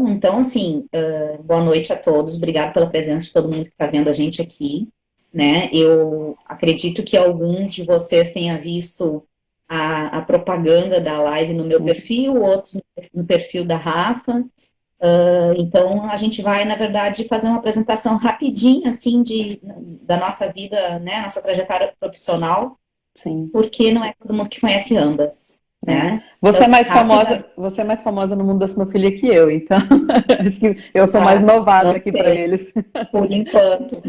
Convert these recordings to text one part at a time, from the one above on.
Então assim, boa noite a todos, obrigado pela presença de todo mundo que está vendo a gente aqui, né? Eu acredito que alguns de vocês tenham visto a propaganda da live no meu Sim. perfil, outros no perfil da Rafa. Então, a gente vai, na verdade, fazer uma apresentação rapidinha, assim, da nossa vida, né, nossa trajetória profissional, Sim. porque não é todo mundo que conhece ambas, É. né? Então, rápida, Você é mais famosa no mundo da sinofilia que eu, então acho que eu sou mais ah, novata não aqui para sei, eles. por enquanto.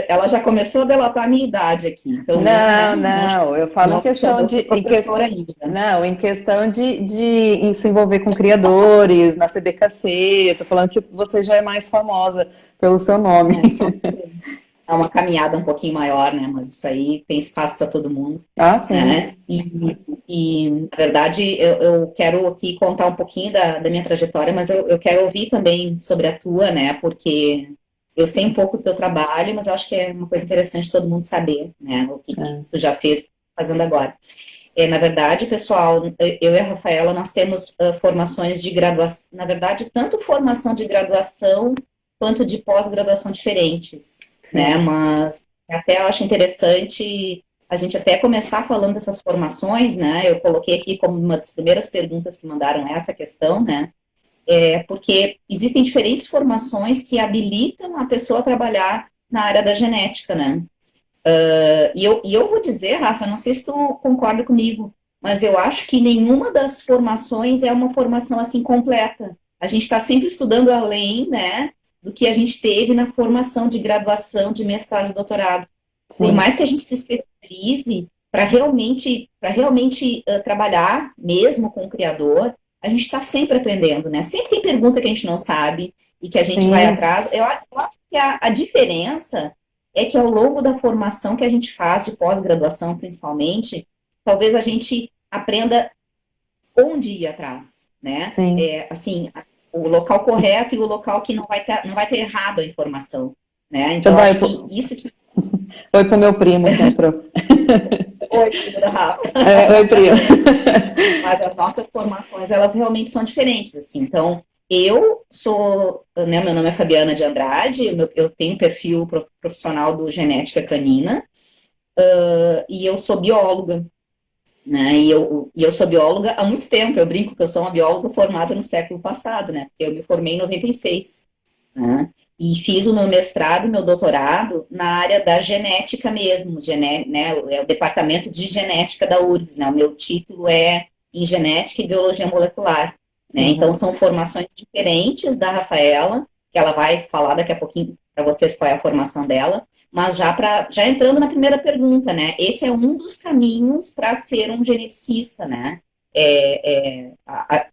Ela já começou a delatar a minha idade aqui, então Não, não, não, eu falo em não me questão chamou de, de professora ainda. não, em questão de se envolver com criadores, na CBKC, eu tô falando que você já é mais famosa pelo seu nome. É, só é uma caminhada um pouquinho maior, né? Mas isso aí tem espaço para todo mundo, Ah, sim. né? Na verdade, eu quero aqui contar um pouquinho da minha trajetória, mas eu quero ouvir também sobre a tua, né? Porque eu sei um pouco do teu trabalho, mas eu acho que é uma coisa interessante todo mundo saber, né? O que É. tu já fez, o que tu tá fazendo agora. Na verdade, pessoal, eu e a Rafaela, nós temos formações de graduação, na verdade, tanto formação de graduação quanto de pós-graduação diferentes, né? Sim. Mas até eu acho interessante a gente até começar falando dessas formações, né? Eu coloquei aqui como uma das primeiras perguntas que mandaram essa questão, né? Porque existem diferentes formações que habilitam a pessoa a trabalhar na área da genética, né? E eu vou dizer, Rafa, não sei se tu concorda comigo, mas eu acho que nenhuma das formações é uma formação assim completa. A gente está sempre estudando além, né, do que a gente teve na formação de graduação, de mestrado, de doutorado. Por Sim. mais que a gente se especialize para realmente trabalhar mesmo com o criador, a gente está sempre aprendendo, né? Sempre tem pergunta que a gente não sabe e que a gente vai Sim. atrás. Eu acho que a diferença é que ao longo da formação que a gente faz, de pós-graduação principalmente, talvez a gente aprenda onde ir atrás, né? Sim. Assim, o local correto e o local que não vai ter errado a informação, né? Deixa eu Então, eu dar acho que isso que... oi pro meu primo que entrou. Oi, querida Rafa. É, oi, primo. Mas as nossas formações, elas realmente são diferentes, assim. Então, eu sou, né, meu nome é Fabiana de Andrade, eu tenho perfil profissional do Genética Canina, e eu sou bióloga, né? E eu sou bióloga há muito tempo. Eu brinco que eu sou uma bióloga formada no século passado, né? Porque eu me formei em 96, né? E fiz o meu mestrado e meu doutorado na área da genética mesmo, né? É o departamento de genética da URGS, né? O meu título é em genética e biologia molecular, né? Então Uhum. são formações diferentes da Rafaela, que ela vai falar daqui a pouquinho para vocês qual é a formação dela, mas já entrando na primeira pergunta, né? Esse é um dos caminhos para ser um geneticista, né?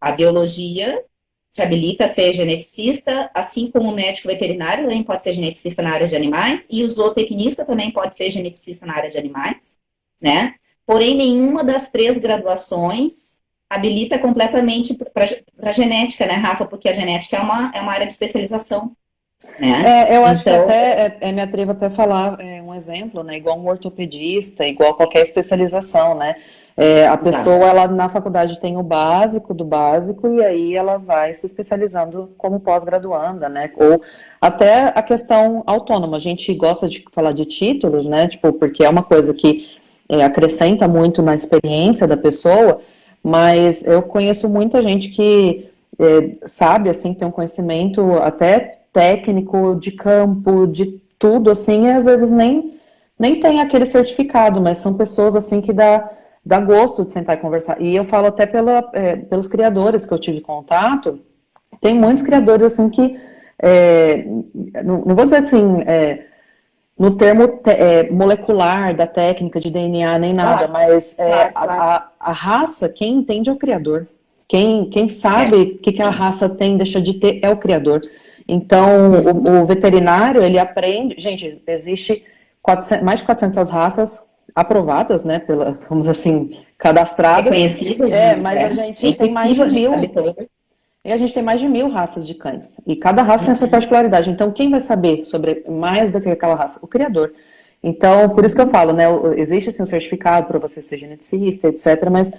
A biologia te habilita a ser geneticista, assim como o médico veterinário também pode ser geneticista na área de animais, e o zootecnista também pode ser geneticista na área de animais, né? Porém, nenhuma das três graduações habilita completamente para a genética, né, Rafa? Porque a genética é uma área de especialização, né? É, eu acho que Então, até me atrevo até a falar um exemplo, né? Igual um ortopedista, igual qualquer especialização, né? A exato. pessoa, ela na faculdade tem o básico do básico e aí ela vai se especializando como pós-graduanda, né? Ou até a questão autônoma. A gente gosta de falar de títulos, né? Tipo, porque é uma coisa que acrescenta muito na experiência da pessoa, mas eu conheço muita gente que sabe, assim, tem um conhecimento até técnico, de campo, de tudo, assim, e às vezes nem tem aquele certificado, mas são pessoas, assim, que dá gosto de sentar e conversar. E eu falo até pelos criadores que eu tive contato, tem muitos criadores, assim, que, é, não vou dizer assim, no termo molecular da técnica de DNA nem nada, Claro, mas claro, claro. a raça, quem entende é o criador. Quem É, sabe o que a raça tem, deixa de ter, é o criador. Então, o veterinário, ele aprende. Gente, existe 400, mais de 400 raças aprovadas, né, vamos assim, cadastradas. reconhecidas, Mas a é gente tem mais impossível de a gente saber 1.000. todas. E a gente tem mais de 1.000 raças de cães. E cada raça tem a sua Uhum, particularidade. Então, quem vai saber sobre mais do que aquela raça? O criador. Então, por isso que eu uhum, falo, né? Existe assim um certificado para você ser geneticista, etc. Mas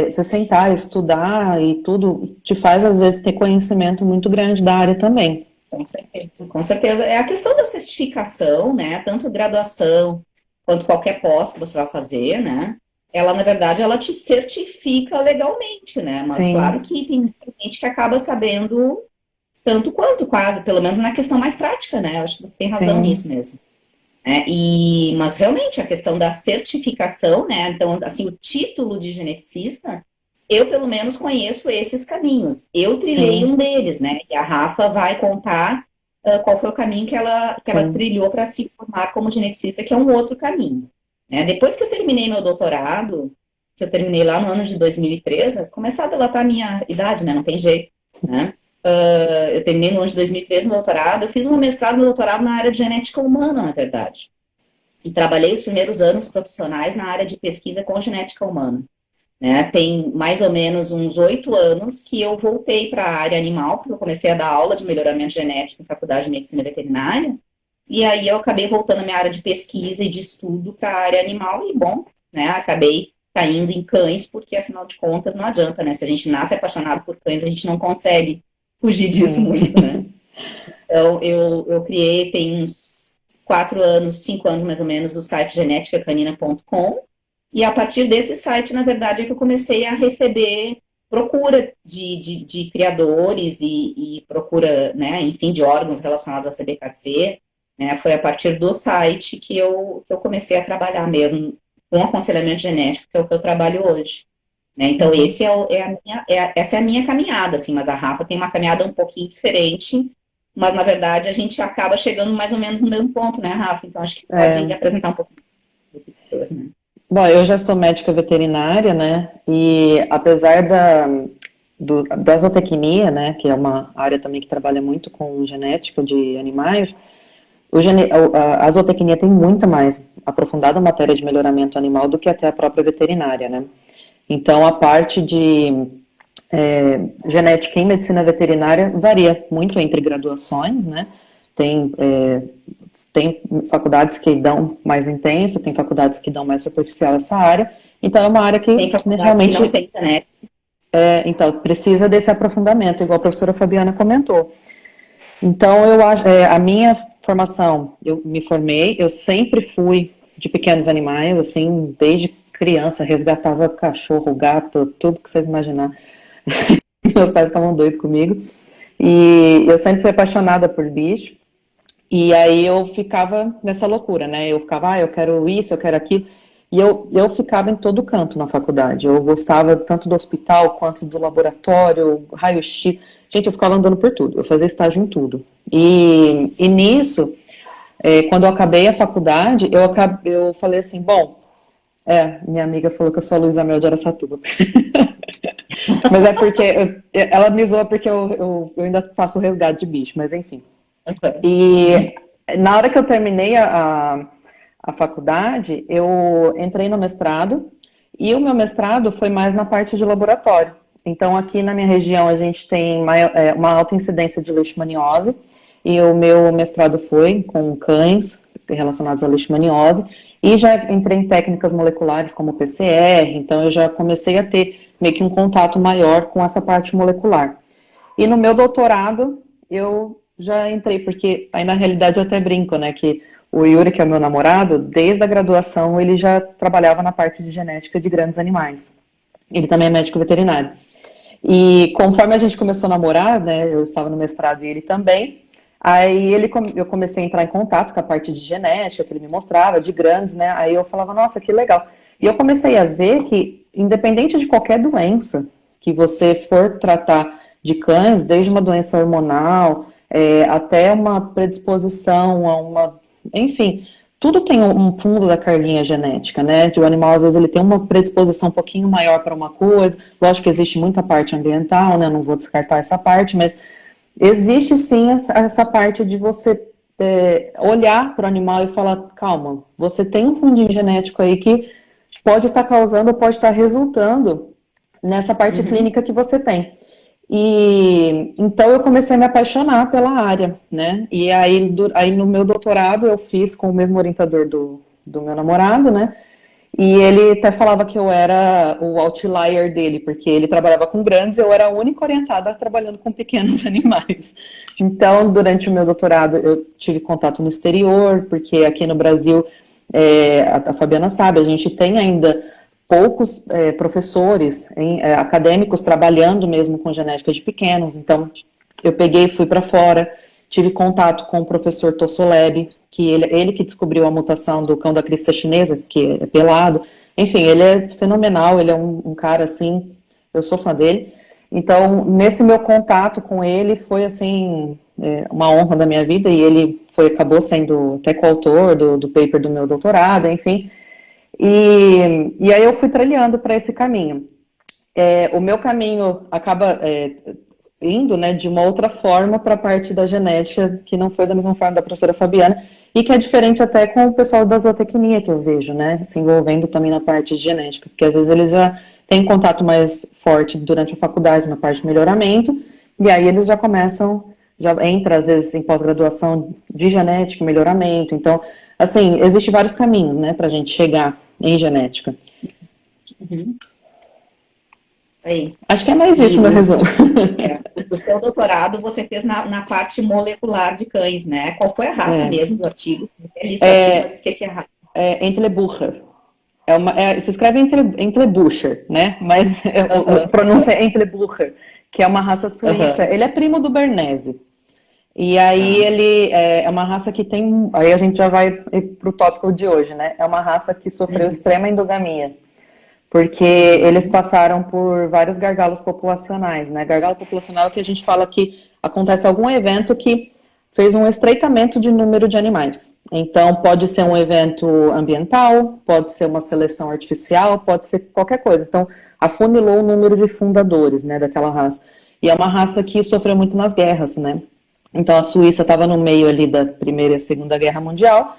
você sentar, estudar e tudo, te faz, às vezes, ter conhecimento muito grande da área também. Com certeza, com certeza. É a questão da certificação, né? Tanto graduação quanto qualquer pós que você vai fazer, né? Ela, na verdade, ela te certifica legalmente, né? Mas claro Sim, que tem muita gente que acaba sabendo tanto quanto, quase, pelo menos na questão mais prática, né? Eu acho que você tem razão sim, nisso mesmo. Né? Mas realmente a questão da certificação, né? Então, assim, o título de geneticista, eu pelo menos conheço esses caminhos. Eu trilhei um sim, deles, né? E a Rafa vai contar qual foi o caminho que ela sim. trilhou para se formar como geneticista, que é um outro caminho. Né? Depois que eu terminei meu doutorado, que eu terminei lá no ano de 2013, começar a delatar a minha idade, né? Não tem jeito, né? Eu terminei no ano de 2013 meu doutorado, eu fiz um mestrado e um doutorado na área de genética humana, na verdade. E trabalhei os primeiros anos profissionais na área de pesquisa com genética humana. Né? Tem mais ou menos uns 8 anos que eu voltei para a área animal, porque eu comecei a dar aula de melhoramento genético em faculdade de medicina veterinária, e aí eu acabei voltando à minha área de pesquisa e de estudo para a área animal, e bom, né, acabei caindo em cães, porque afinal de contas não adianta, né? Se a gente nasce apaixonado por cães, a gente não consegue fugir disso Sim. muito, né? Então, eu criei, tem uns 4 anos, 5 anos mais ou menos, o site geneticacanina.com, e a partir desse site, na verdade, é que eu comecei a receber procura de criadores e procura, né, enfim, de órgãos relacionados à CBKC, né, foi a partir do site que eu comecei a trabalhar mesmo com aconselhamento genético, que é o que eu trabalho hoje. Né? Então, Uhum. essa é a minha caminhada, assim, mas a Rafa tem uma caminhada um pouquinho diferente, mas, na verdade, a gente acaba chegando mais ou menos no mesmo ponto, né, Rafa? Então, acho que pode É, apresentar um pouquinho depois, né? bom, eu já sou médica veterinária, né? E apesar da zootecnia, né, que é uma área também que trabalha muito com genética de animais, a zootecnia tem muito mais aprofundada matéria de melhoramento animal do que até a própria veterinária, né? Então, a parte de genética em medicina veterinária varia muito entre graduações, né? Tem, tem faculdades que dão mais intenso, tem faculdades que dão mais superficial essa área, então é uma área Tem que, né, faculdades que não realmente tem, né? então, precisa desse aprofundamento, igual a professora Fabiana comentou. Então, eu acho, a minha formação, eu me formei, eu sempre fui de pequenos animais, assim, desde criança, resgatava cachorro, gato, tudo que vocês imaginar. Meus pais ficavam doidos comigo. E eu sempre fui apaixonada por bicho. E aí eu ficava nessa loucura, né? Eu ficava, eu quero isso, eu quero aquilo. E eu ficava em todo canto na faculdade. Eu gostava tanto do hospital quanto do laboratório, raio-x. Gente, eu ficava andando por tudo. Eu fazia estágio em tudo. E nisso, quando eu acabei a faculdade, eu falei assim, bom, minha amiga falou que eu sou a Luísa Mel de Araçatuba. Mas é porque ela me zoa porque eu ainda faço resgate de bicho, mas enfim. E na hora que eu terminei a faculdade, eu entrei no mestrado, e o meu mestrado foi mais na parte de laboratório. Então, aqui na minha região, a gente tem uma alta incidência de leishmaniose, e o meu mestrado foi com cães relacionados à leishmaniose, e já entrei em técnicas moleculares como PCR, então eu já comecei a ter meio que um contato maior com essa parte molecular. E no meu doutorado, eu já entrei, porque aí na realidade eu até brinco, né, que o Yuri, que é o meu namorado, desde a graduação ele já trabalhava na parte de genética de grandes animais. Ele também é médico veterinário. E conforme a gente começou a namorar, né, eu estava no mestrado e ele também, aí eu comecei a entrar em contato com a parte de genética que ele me mostrava, de grandes, né, aí eu falava, nossa, que legal. E eu comecei a ver que, independente de qualquer doença que você for tratar de cães, desde uma doença hormonal, até uma predisposição a uma, enfim, tudo tem um fundo da carguinha genética, né? O animal, às vezes, ele tem uma predisposição um pouquinho maior para uma coisa. Lógico que existe muita parte ambiental, né? Não vou descartar essa parte, mas existe sim essa parte de você olhar para o animal e falar, calma, você tem um fundinho genético aí que pode estar causando, pode estar resultando nessa parte Uhum. clínica que você tem. E então eu comecei a me apaixonar pela área, né? E aí no meu doutorado eu fiz com o mesmo orientador do meu namorado, né? E ele até falava que eu era o outlier dele, porque ele trabalhava com grandes e eu era a única orientada trabalhando com pequenos animais. Então, durante o meu doutorado, eu tive contato no exterior, porque aqui no Brasil, a Fabiana sabe, a gente tem ainda poucos professores acadêmicos trabalhando mesmo com genética de pequenos. Então, eu peguei e fui para fora, tive contato com o professor Tossoleb, que ele que descobriu a mutação do cão da crista chinesa, que é pelado. Enfim, ele é fenomenal, ele é um cara assim, eu sou fã dele. Então, nesse meu contato com ele, foi assim, uma honra da minha vida, e ele acabou sendo até coautor do paper do meu doutorado, enfim. E aí eu fui trilhando para esse caminho. O meu caminho acaba indo, né, de uma outra forma para a parte da genética, que não foi da mesma forma da professora Fabiana, e que é diferente até com o pessoal da zootecnia que eu vejo, né, se envolvendo também na parte de genética, porque às vezes eles já têm contato mais forte durante a faculdade na parte de melhoramento, e aí eles já começam, já entra às vezes em pós-graduação de genética e melhoramento. Então, assim, existem vários caminhos, né, para a gente chegar em genética. Uhum. Aí. Acho que é mais isso, meu resumo. O seu doutorado você fez na parte molecular de cães, né? Qual foi a raça mesmo do artigo? Eu li esse artigo, mas esqueci a raça. Entlebucher. Se escreve Entlebucher, né? Mas a pronúncia é Entlebucher, que é uma raça suíça. Ele é primo do Bernese. E aí ele é uma raça que tem... Aí a gente já vai para o tópico de hoje, né? É uma raça que sofreu extrema endogamia, porque eles passaram por vários gargalos populacionais, né? Gargalo populacional é que a gente fala que acontece algum evento que fez um estreitamento de número de animais. Então, pode ser um evento ambiental, pode ser uma seleção artificial, pode ser qualquer coisa. Então, afunilou o número de fundadores, né, daquela raça. E é uma raça que sofreu muito nas guerras, né? Então, a Suíça estava no meio ali da Primeira e Segunda Guerra Mundial,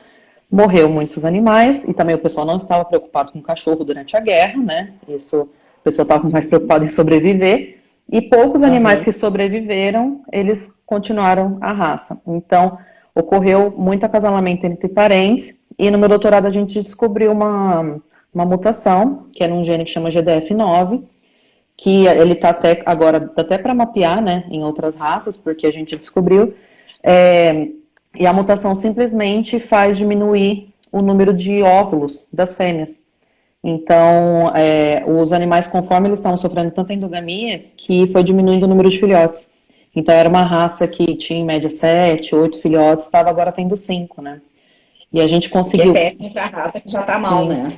morreu muitos animais, e também o pessoal não estava preocupado com o cachorro durante a guerra, né? Isso, o pessoal estava mais preocupado em sobreviver, e poucos animais que sobreviveram, eles continuaram a raça. Então, ocorreu muito acasalamento entre parentes, e no meu doutorado a gente descobriu uma mutação, que era um gene que chama GDF9, que ele está até agora, dá até para mapear, né, em outras raças, porque a gente descobriu, e a mutação simplesmente faz diminuir o número de óvulos das fêmeas. Então, os animais, conforme eles estavam sofrendo tanta endogamia, que foi diminuindo o número de filhotes. Então, era uma raça que tinha em média 7, 8 filhotes, estava agora tendo 5, né? E a gente conseguiu... Que é péssimo para a raça, que já está mal, né?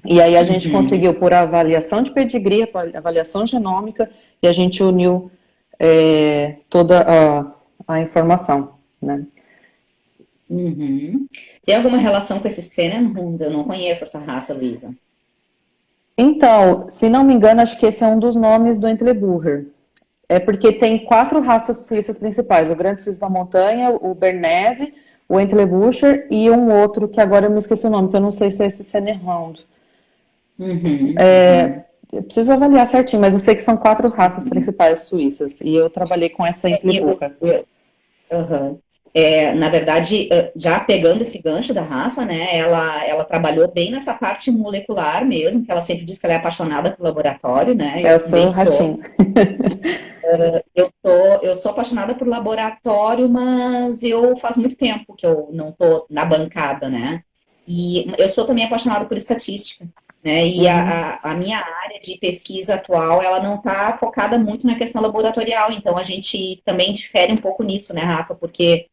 E aí a gente conseguiu, por avaliação de pedigree, avaliação genômica, e a gente uniu toda a informação, né? Tem alguma relação com esse Sennenhund? Eu não conheço essa raça, Luísa. Então, se não me engano, acho que esse é um dos nomes do Entlebucher. É porque tem 4 raças suíças principais: o Grande Suíço da Montanha, o Bernese, o Entlebucher e um outro que agora eu me esqueci o nome, que eu não sei se é esse Sennenhund. Eu preciso avaliar certinho, mas eu sei que são 4 raças principais suíças, e eu trabalhei com essa Entlebucher. Na verdade, já pegando esse gancho da Rafa, né, ela trabalhou bem nessa parte molecular mesmo, que ela sempre diz que ela é apaixonada pelo laboratório, né? Eu sou ratinho. Eu sou apaixonada por laboratório, mas eu faz muito tempo que eu não tô na bancada, né? E eu sou também apaixonada por estatística, né? E a minha área de pesquisa atual, ela não está focada muito na questão laboratorial, então a gente também difere um pouco nisso, né, Rafa? Porque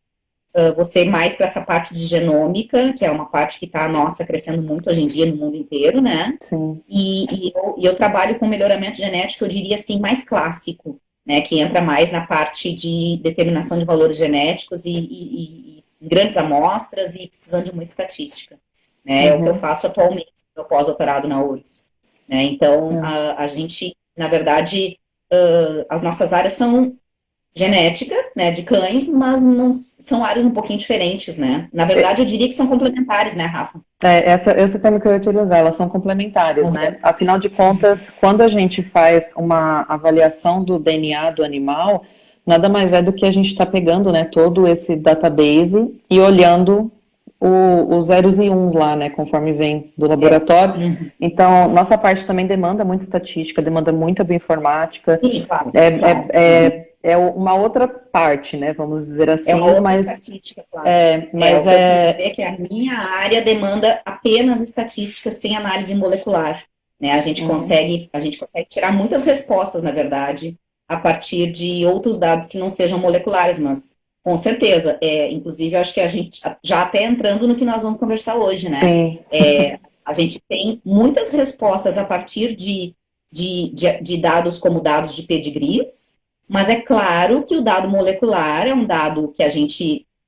você mais para essa parte de genômica, que é uma parte que está, crescendo muito hoje em dia no mundo inteiro, né? Sim. E eu trabalho com melhoramento genético, eu diria assim, mais clássico, né? Que entra mais na parte de determinação de valores genéticos e grandes amostras e precisando de muita estatística, né? É o que eu faço atualmente no pós-doutorado na URGS, né? Então, a gente, na verdade, as nossas áreas são genética, né, de cães, mas não são áreas um pouquinho diferentes, né? Na verdade, eu diria que são complementares, né, Rafa? Esse termo que eu ia utilizar, elas são complementares, né? Afinal de contas, quando a gente faz uma avaliação do DNA do animal, nada mais é do que a gente está pegando, né, todo esse database e olhando os zeros e uns lá, né, conforme vem do laboratório. Uhum. Então, nossa parte também demanda muita estatística, demanda muita bioinformática. Sim, claro, claro. É uma outra parte, né, vamos dizer É uma assim, outra mas estatística, claro. O que eu quis dizer é que a minha área demanda apenas estatísticas sem análise molecular, né? A gente consegue tirar muitas respostas, na verdade, a partir de outros dados que não sejam moleculares, mas com certeza, inclusive, eu acho que a gente, já até entrando no que nós vamos conversar hoje, né? sim, A gente tem muitas respostas a partir de dados como dados de pedigrees, mas é claro que o dado molecular é um dado que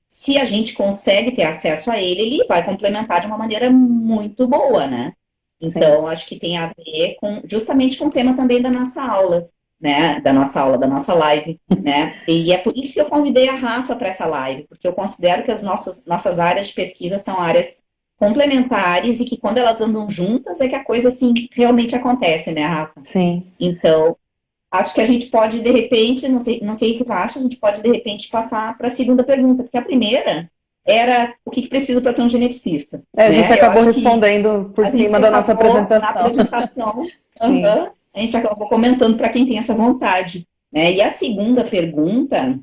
se a gente consegue ter acesso a ele, ele vai complementar de uma maneira muito boa, né? sim. Então, acho que tem a ver justamente com o tema também da nossa aula, né? Da nossa live, né? E é por isso que eu convidei a Rafa para essa live, porque eu considero que as nossas áreas de pesquisa são áreas complementares e que quando elas andam juntas é que a coisa, assim, realmente acontece, né, Rafa? Sim. Então, acho que a gente pode, de repente, não sei o que tu acha, a gente pode, de repente, passar para a segunda pergunta, porque a primeira era o que precisa para ser um geneticista, A gente né? Eu acabou acho que respondendo por a gente cima da nossa acabou, na apresentação. apresentação, Sim. a gente acabou comentando para quem tem essa vontade, né? E a segunda pergunta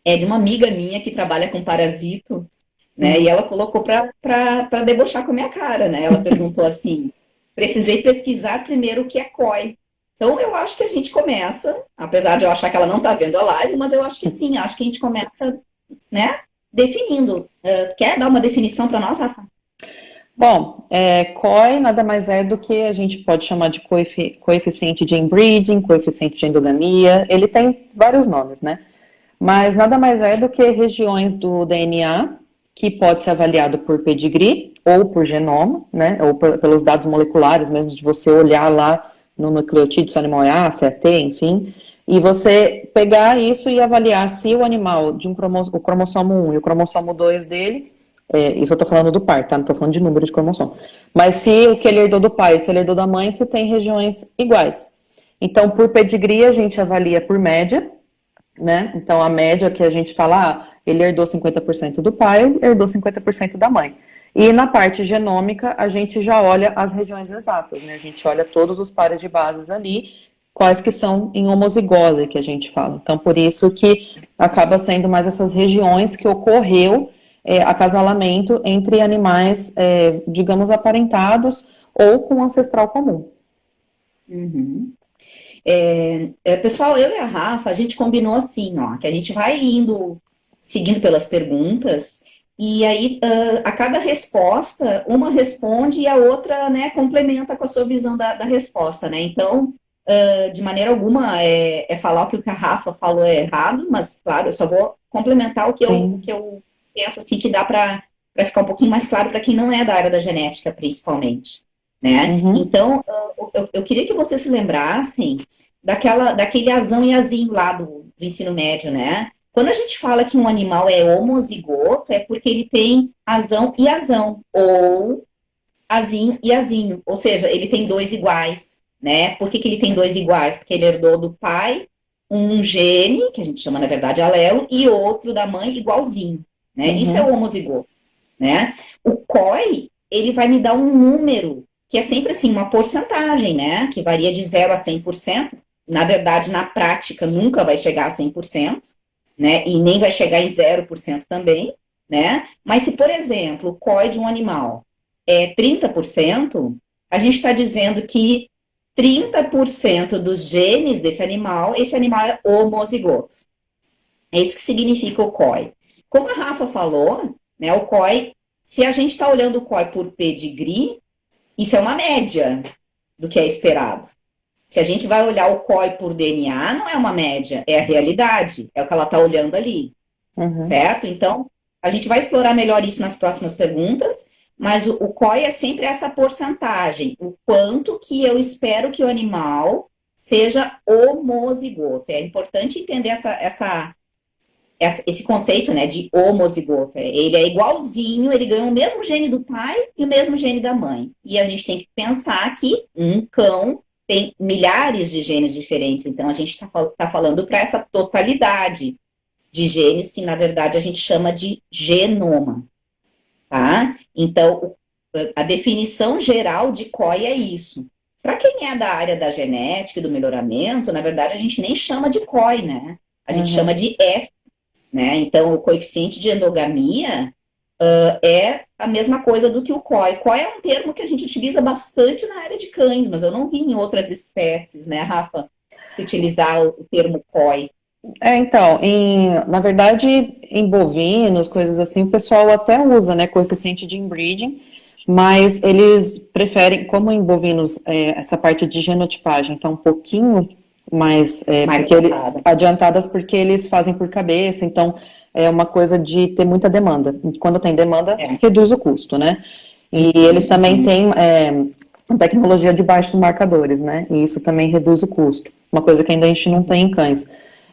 é de uma amiga minha que trabalha com parasito, né? E ela colocou para debochar com a minha cara, né? Ela perguntou assim: precisei pesquisar primeiro o que é COI. Então, eu acho que a gente começa, apesar de eu achar que ela não está vendo a live, mas eu acho que sim, acho que a gente começa, né, definindo. Quer dar uma definição para nós, Rafa? Bom, COI nada mais é do que a gente pode chamar de coeficiente de inbreeding, coeficiente de endogamia, ele tem vários nomes, né? Mas nada mais é do que regiões do DNA que pode ser avaliado por pedigree ou por genoma, né? Ou pelos dados moleculares mesmo, de você olhar lá no nucleotídeo se o animal é A, se é T, enfim, e você pegar isso e avaliar se o animal de o cromossomo 1 e o cromossomo 2 dele, isso eu tô falando do par, tá? Não tô falando de número de cromossomo. Mas se o que ele herdou do pai, se ele herdou da mãe, se tem regiões iguais. Então, por pedigree, a gente avalia por média, né? Então, a média que a gente fala, ele herdou 50% do pai, herdou 50% da mãe. E na parte genômica, a gente já olha as regiões exatas, né? A gente olha todos os pares de bases ali, quais que são em homozigose, que a gente fala. Então, por isso que acaba sendo mais essas regiões que ocorreu acasalamento entre animais, digamos, aparentados ou com ancestral comum. Uhum. Pessoal, eu e a Rafa, a gente combinou assim, ó, que a gente vai seguindo pelas perguntas, e aí a cada resposta, uma responde e a outra, né, complementa com a sua visão da resposta, né? Então, de maneira alguma falar o que a Rafa falou é errado, mas, claro, eu só vou complementar o que eu penso, assim, que dá para ficar um pouquinho mais claro para quem não é da área da genética, principalmente, né? Uhum. Então, eu queria que vocês se lembrassem daquele azão e azinho lá do ensino médio, né? Quando a gente fala que um animal é homozigoto, é porque ele tem azão e azão, ou azinho e azinho, ou seja, ele tem dois iguais, né? Por que ele tem dois iguais? Porque ele herdou do pai um gene, que a gente chama, na verdade, alelo, e outro da mãe igualzinho, né? Isso é o Uhum. homozigoto, né? O COI, ele vai me dar um número, que é sempre assim, uma porcentagem, né? Que varia de 0 a 100%. Na verdade, na prática, nunca vai chegar a 100%, né? E nem vai chegar em 0% também, né? Mas se, por exemplo, o COI de um animal é 30%, a gente está dizendo que 30% dos genes desse animal, esse animal é homozigoto. É isso que significa o COI. Como a Rafa falou, né, o COI, se a gente está olhando o COI por pedigree, isso é uma média do que é esperado. Se a gente vai olhar o COI por DNA, não é uma média, é a realidade, é o que ela está olhando ali, Uhum. certo? Então, a gente vai explorar melhor isso nas próximas perguntas, mas o COI é sempre essa porcentagem, o quanto que eu espero que o animal seja homozigoto. É importante entender esse conceito, né, de homozigoto. Ele é igualzinho, ele ganha o mesmo gene do pai e o mesmo gene da mãe. E a gente tem que pensar que um cão tem milhares de genes diferentes, então a gente está falando para essa totalidade de genes que, na verdade, a gente chama de genoma. tá? Então, a definição geral de COI é isso. Para quem é da área da genética e do melhoramento, na verdade, a gente nem chama de COI, né? A gente chama de F, né? Então, o coeficiente de endogamia é a mesma coisa do que o COI. COI é um termo que a gente utiliza bastante na área de cães, mas eu não vi em outras espécies, né, Rafa, se utilizar o termo COI. Então, na verdade, em bovinos, coisas assim, o pessoal até usa, né, coeficiente de inbreeding, mas eles preferem, como em bovinos, essa parte de genotipagem está um pouquinho mais, adiantadas porque eles fazem por cabeça, então é uma coisa de ter muita demanda. Quando tem demanda, reduz o custo, né? E eles também têm tecnologia de baixos marcadores, né? E isso também reduz o custo, uma coisa que ainda a gente não tem em cães.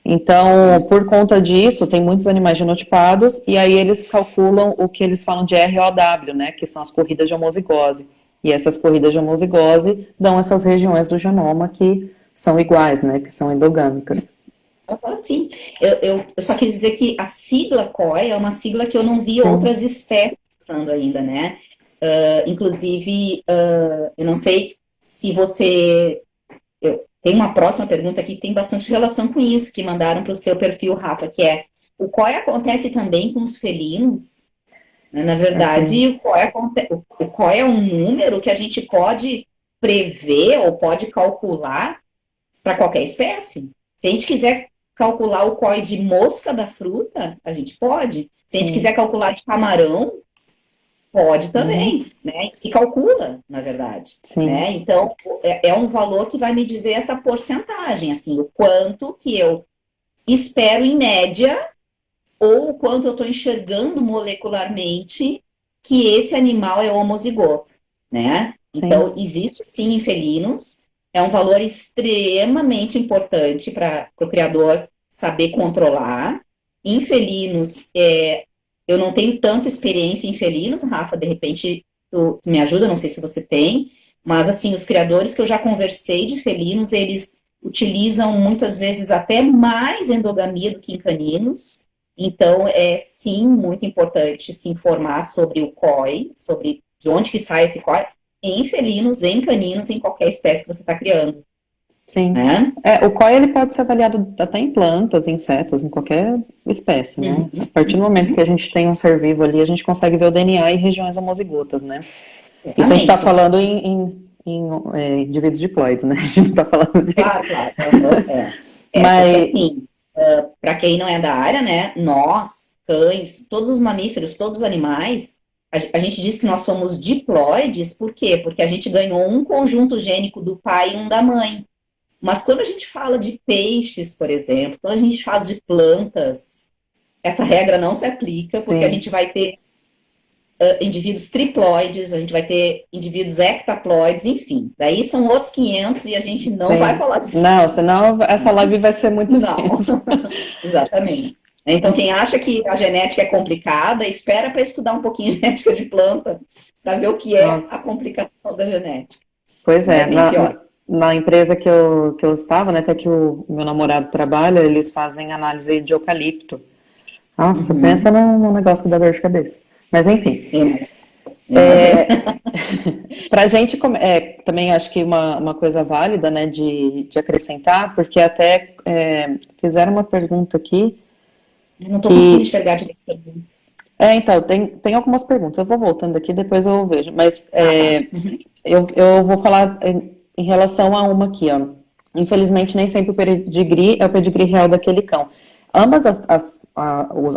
Então, por conta disso, tem muitos animais genotipados, e aí eles calculam o que eles falam de ROW, né, que são as corridas de homozigose. E essas corridas de homozigose dão essas regiões do genoma que são iguais, né, que são endogâmicas. Sim, eu só queria dizer que a sigla COI é uma sigla que eu não vi outras espécies usando ainda, né? Inclusive, eu não sei se você... Tem uma próxima pergunta aqui que tem bastante relação com isso, que mandaram para o seu perfil, Rafa, que é: o COI acontece também com os felinos? Na verdade, o COI é um número que a gente pode prever ou pode calcular para qualquer espécie. Se a gente quiser calcular o COI de mosca da fruta, a gente pode. Se a gente quiser calcular de camarão, pode também, né? Se calcula, na verdade, né? Então, é um valor que vai me dizer essa porcentagem, assim, o quanto que eu espero em média ou o quanto eu estou enxergando molecularmente que esse animal é homozigoto, né? Então, existe sim em felinos, é um valor extremamente importante para o criador saber controlar. Em felinos, eu não tenho tanta experiência em felinos, Rafa, de repente tu me ajuda, não sei se você tem, mas assim, os criadores que eu já conversei de felinos, eles utilizam muitas vezes até mais endogamia do que em caninos, então é sim muito importante se informar sobre o COI, sobre de onde que sai esse COI, em felinos, em caninos, em qualquer espécie que você está criando. Sim. Né? O COI ele pode ser avaliado até em plantas, insetos, em qualquer espécie, né? A partir do momento que a gente tem um ser vivo ali, a gente consegue ver o DNA e regiões homozigotas, né? Isso a gente está falando em indivíduos diploides, né? A gente não está falando de... Claro. Mas, assim, para quem não é da área, né? Nós, cães, todos os mamíferos, todos os animais, a gente diz que nós somos diploides, por quê? Porque a gente ganhou um conjunto gênico do pai e um da mãe. Mas quando a gente fala de peixes, por exemplo, quando a gente fala de plantas, essa regra não se aplica, porque a gente vai ter indivíduos triploides, a gente vai ter indivíduos hectaploides, enfim. Daí são outros 500 e a gente não vai falar disso. Não, senão essa live vai ser muito extensa. Exatamente. Então, quem acha que a genética é complicada, espera para estudar um pouquinho de genética de planta, para ver o que é a complicação da genética. Pois é, na empresa que eu estava, né, até que o meu namorado trabalha, eles fazem análise de eucalipto. Nossa, pensa num negócio que dá dor de cabeça. Mas enfim. Pra gente, também acho que uma coisa válida, né, de acrescentar, porque até fizeram uma pergunta aqui. Eu não estou conseguindo enxergar de perguntas. Então, tem algumas perguntas. Eu vou voltando aqui, depois eu vejo. Mas eu vou falar em relação a uma aqui, ó. Infelizmente, nem sempre o pedigree é o pedigree real daquele cão. Ambas as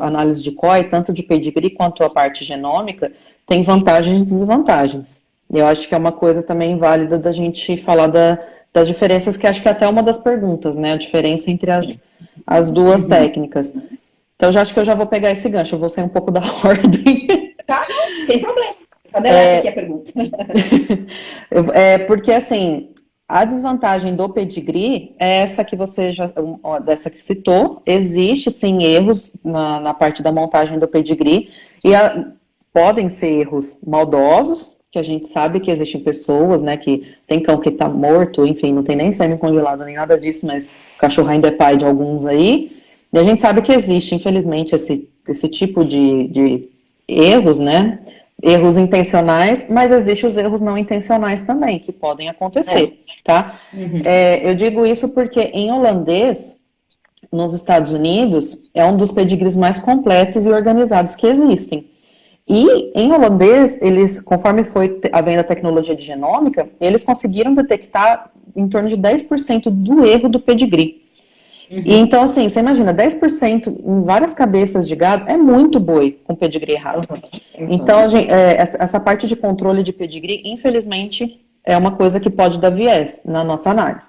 análises de COI, tanto de pedigree quanto a parte genômica, têm vantagens e desvantagens. Eu acho que é uma coisa também válida da gente falar das diferenças, que acho que é até uma das perguntas, né? A diferença entre as duas técnicas. Então, eu já acho que eu já vou pegar esse gancho, eu vou sair um pouco da ordem. Tá, sem problema. Cadê aqui a pergunta? Porque, assim, a desvantagem do pedigree é essa que você dessa que citou. Existe, sim, erros na parte da montagem do pedigree, e podem ser erros maldosos, que a gente sabe que existem pessoas, né, que tem cão que está morto, enfim, não tem nem sêmen congelado nem nada disso, mas o cachorro ainda é pai de alguns aí. E a gente sabe que existe, infelizmente, esse tipo de erros, né? erros intencionais, mas existem os erros não intencionais também, que podem acontecer, tá? Eu digo isso porque em holandês, nos Estados Unidos, é um dos pedigrees mais completos e organizados que existem. E em holandês, eles, conforme foi havendo a tecnologia de genômica, eles conseguiram detectar em torno de 10% do erro do pedigree. E então, assim, você imagina, 10% em várias cabeças de gado é muito boi com pedigree errado. Então, essa parte de controle de pedigree, infelizmente, é uma coisa que pode dar viés na nossa análise.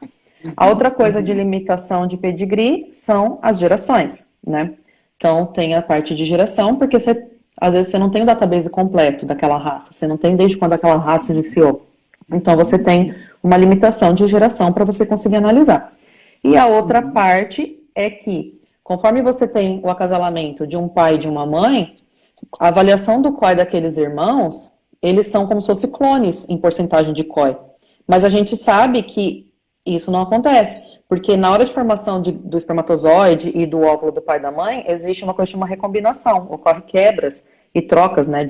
A outra coisa de limitação de pedigree são as gerações, né? Então, tem a parte de geração, porque às vezes você não tem o database completo daquela raça, você não tem desde quando aquela raça iniciou. Então, você tem uma limitação de geração para você conseguir analisar. E a outra parte é que, conforme você tem o acasalamento de um pai e de uma mãe, a avaliação do COI daqueles irmãos, eles são como se fossem clones em porcentagem de COI. Mas a gente sabe que isso não acontece, porque na hora de formação do espermatozoide e do óvulo do pai e da mãe, existe uma coisa chamada recombinação, ocorre quebras e trocas, né,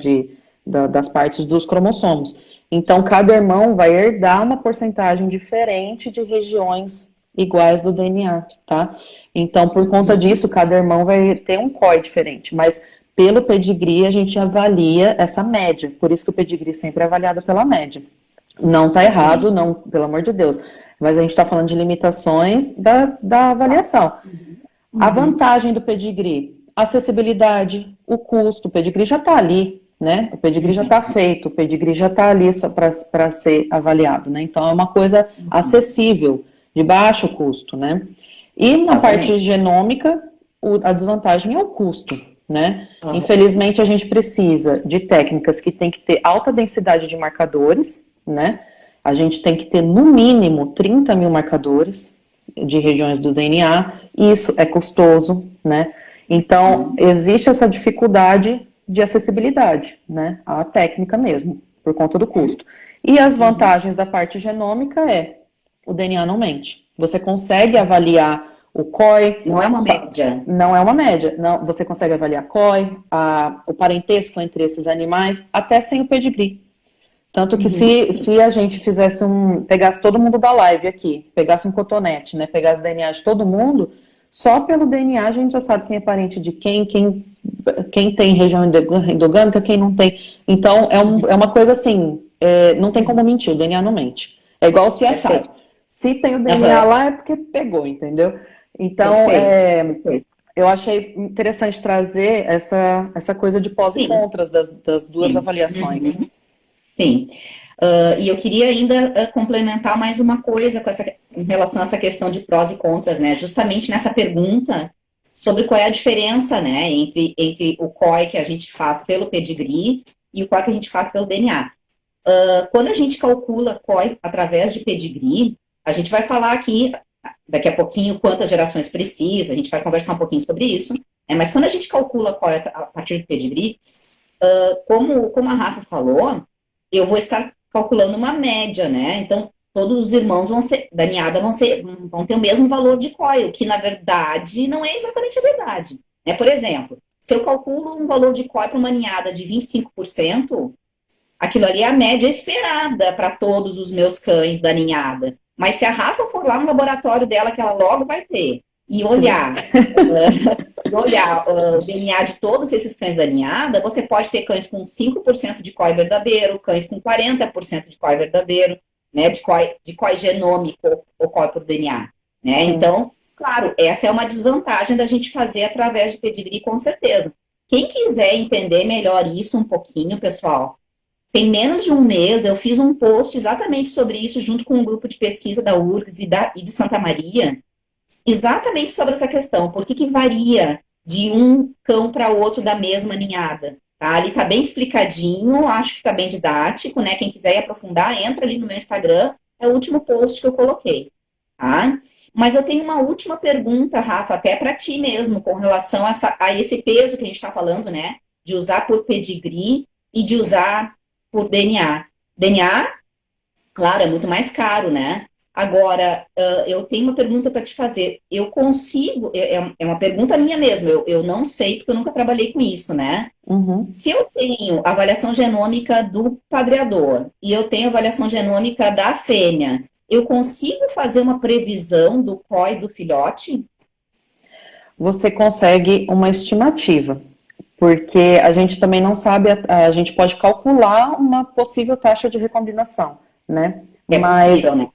das partes dos cromossomos. Então, cada irmão vai herdar uma porcentagem diferente de regiões iguais do DNA, tá? Então, por conta disso, cada irmão vai ter um COI diferente, mas pelo pedigree a gente avalia essa média, por isso que o pedigree sempre é avaliado pela média. Não tá errado, não, pelo amor de Deus, mas a gente está falando de limitações da avaliação. A vantagem do pedigree, acessibilidade, o custo, o pedigree já está ali, né? O pedigree já está feito, o pedigree já está ali só para ser avaliado, né? Então é uma coisa acessível, de baixo custo, né? E na parte genômica, a desvantagem é o custo, né? Infelizmente a gente precisa de técnicas que tem que ter alta densidade de marcadores, né? A gente tem que ter no mínimo 30 mil marcadores de regiões do DNA, isso é custoso, né? Então, existe essa dificuldade de acessibilidade, né? À técnica mesmo, por conta do custo. E as vantagens da parte genômica o DNA não mente. Você consegue avaliar o COI. Não é uma média. Não é uma média. Não, você consegue avaliar COI, o parentesco entre esses animais, até sem o pedigree. Tanto que se a gente fizesse pegasse todo mundo da live aqui, pegasse um cotonete, né, pegasse o DNA de todo mundo, só pelo DNA a gente já sabe quem é parente de quem tem região endogâmica, quem não tem. Então, é uma coisa assim, não tem como mentir, o DNA não mente. É igual o CSI. Se tem o DNA lá é porque pegou, entendeu? Então, eu achei interessante trazer essa coisa de pós e contras das duas avaliações. Sim. E eu queria ainda complementar mais uma coisa em relação a essa questão de prós e contras, né? Justamente nessa pergunta sobre qual é a diferença, né, entre o COI que a gente faz pelo pedigree e o COI que a gente faz pelo DNA. Quando a gente calcula COI através de pedigree, a gente vai falar aqui, daqui a pouquinho, quantas gerações precisa, a gente vai conversar um pouquinho sobre isso, mas quando a gente calcula COI a partir do pedigree, como a Rafa falou, eu vou estar calculando uma média, né? Então, todos os irmãos da ninhada vão ter o mesmo valor de COI, o que, na verdade, não é exatamente a verdade. Né? Por exemplo, se eu calculo um valor de COI para uma ninhada de 25%, aquilo ali é a média esperada para todos os meus cães da ninhada. Mas se a Rafa for lá no laboratório dela, que ela logo vai ter, e olhar o DNA de todos esses cães da ninhada, você pode ter cães com 5% de COI verdadeiro, cães com 40% de COI verdadeiro, né, de COI genômico ou COI por DNA, né? Então, claro, essa é uma desvantagem da gente fazer através de pedigree, com certeza. Quem quiser entender melhor isso um pouquinho, pessoal, tem menos de um mês, eu fiz um post exatamente sobre isso, junto com um grupo de pesquisa da URGS e de Santa Maria, exatamente sobre essa questão, por que varia de um cão para outro da mesma ninhada, tá? Ali tá bem explicadinho, acho que tá bem didático, né? Quem quiser ir aprofundar, entra ali no meu Instagram, é o último post que eu coloquei, tá? Mas eu tenho uma última pergunta, Rafa, até para ti mesmo, com relação a esse peso que a gente está falando, né? De usar por pedigree e de usar por DNA. DNA, claro, é muito mais caro, né? Agora, eu tenho uma pergunta para te fazer. Eu consigo, é uma pergunta minha mesmo, eu não sei, porque eu nunca trabalhei com isso, né? Uhum. Se eu tenho avaliação genômica do padreador e eu tenho avaliação genômica da fêmea, eu consigo fazer uma previsão do COI do filhote? Você consegue uma estimativa, porque a gente também não sabe, a gente pode calcular uma possível taxa de recombinação, né? É Mas, possível, né?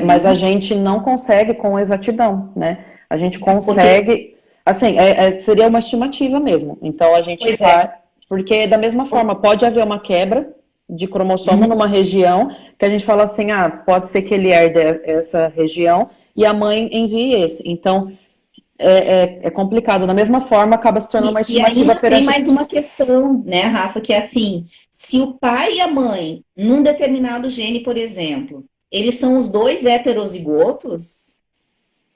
mas a gente não consegue com exatidão, né? A gente Porque, consegue, assim, seria uma estimativa mesmo. Então a gente pois é. faz, porque da mesma forma pode haver uma quebra de cromossomo Uhum. numa região que a gente fala assim, pode ser que ele herde essa região e a mãe envie esse. Então é complicado. Da mesma forma, acaba se tornando uma E estimativa ainda tem perante. mais uma questão, né, Rafa, que é assim, se o pai e a mãe, num determinado gene, por exemplo, eles são os dois heterozigotos,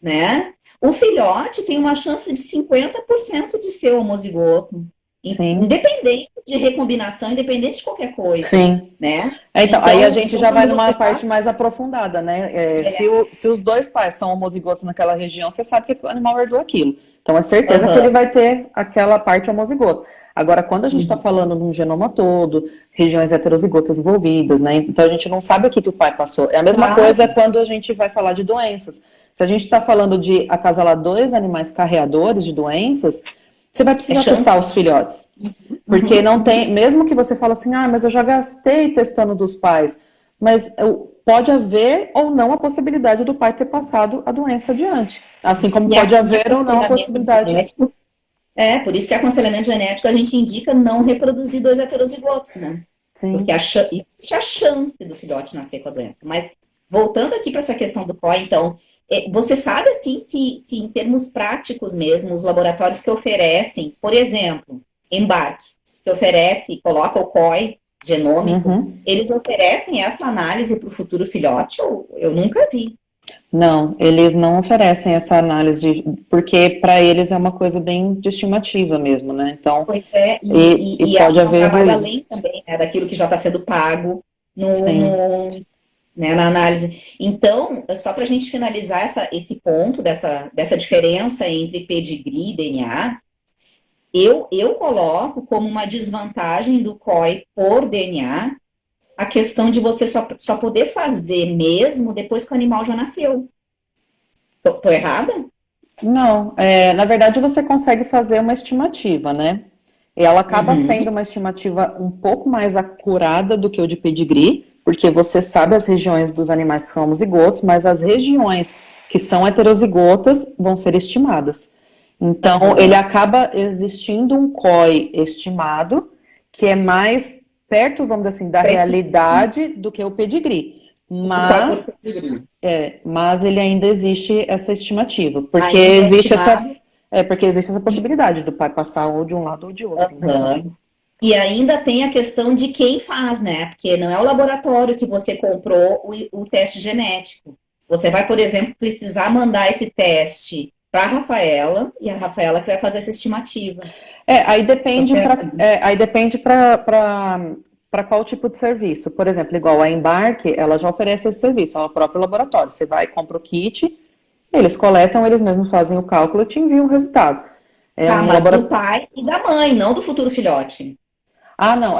né? O filhote tem uma chance de 50% de ser homozigoto, Sim, independente de recombinação, independente de qualquer coisa, sim. né? Então, aí a gente Então já vai quando numa você parte fala, mais aprofundada, né? Se os dois pais são homozigotos naquela região, você sabe que o animal herdou aquilo. Então, é certeza que ele aham, vai ter aquela parte homozigota. Agora, quando a gente está uhum, falando de um genoma todo, regiões heterozigotas envolvidas, né? Então, a gente não sabe o que o pai passou. É a mesma claro, coisa quando a gente vai falar de doenças. Se a gente está falando de acasalar dois animais carreadores de doenças, você vai é precisar chance. testar os filhotes. Porque Uhum, não uhum. tem, mesmo que você fale assim, mas eu já gastei testando dos pais, mas pode haver ou não a possibilidade do pai ter passado a doença adiante. Assim como E pode aqui, haver ou não a aconselhamento possibilidade. genético, por isso que aconselhamento genético a gente indica não reproduzir dois heterozigotos, né? Porque Sim. existe a chance do filhote nascer com a doença. Mas voltando aqui para essa questão do COI, então, você sabe assim se em termos práticos mesmo, os laboratórios que oferecem, por exemplo, Embarque, que oferece, coloca o COI genômico, Uhum. eles oferecem essa análise para o futuro filhote? Eu nunca vi. Não, eles não oferecem essa análise, porque para eles é uma coisa bem de estimativa mesmo, né? Então, Pois é, e e pode acho que é um haver trabalho ruído. além também, né, daquilo que já está sendo pago no, Sim. no, né, na análise. Então, só para a gente finalizar esse ponto dessa diferença entre pedigree e DNA, eu coloco como uma desvantagem do COI por DNA a questão de você só poder fazer mesmo depois que o animal já nasceu. Tô errada? Não, na verdade você consegue fazer uma estimativa, né? E ela acaba Uhum. sendo uma estimativa um pouco mais acurada do que o de pedigree, porque você sabe as regiões dos animais que são homozigotos, mas as regiões que são heterozigotas vão ser estimadas. Então, ele Aham. acaba existindo um COI estimado, que é mais perto, vamos dizer assim, da Preciso. realidade do que o pedigree. O COI por Mas pedigree. mas ele ainda existe essa estimativa, porque Ainda é existe essa, estimado. porque existe essa possibilidade do pai passar ou de um lado ou de outro, né? Aham. E ainda tem a questão de quem faz, né? Porque não é o laboratório que você comprou o teste genético. Você vai, por exemplo, precisar mandar esse teste para a Rafaela, e a Rafaela que vai fazer essa estimativa. Tô certa? Aí depende para qual tipo de serviço. Por exemplo, igual a Embarque, ela já oferece esse serviço, é o próprio laboratório. Você vai, compra o kit, eles coletam, eles mesmos fazem o cálculo e te enviam o resultado. É Tá, um mas do laboratório. pai e da mãe, não do futuro filhote. Ah, não,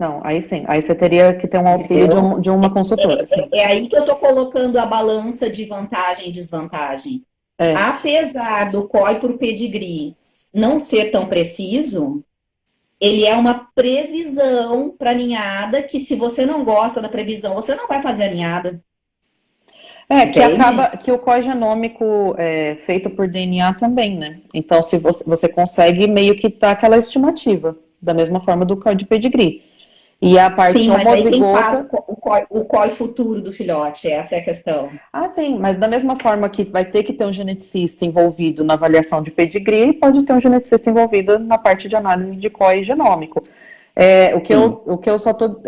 não, aí sim, aí você teria que ter um auxílio Entendeu? de uma consultora, sim. É aí que eu estou colocando a balança de vantagem e desvantagem. É. Apesar do COI por pedigree não ser tão preciso, ele é uma previsão para ninhada que se você não gosta da previsão, você não vai fazer a ninhada, Que entende? acaba que o genômico é feito por DNA também, né? Então, se você consegue meio que tá aquela estimativa, da mesma forma do de pedigree. E a parte Sim, mas aí quem faz homozigota, o COI futuro do filhote, essa é a questão. sim, mas da mesma forma que vai ter que ter um geneticista envolvido na avaliação de pedigree, pode ter um geneticista envolvido na parte de análise de COI genômico. Sim. O que eu só estou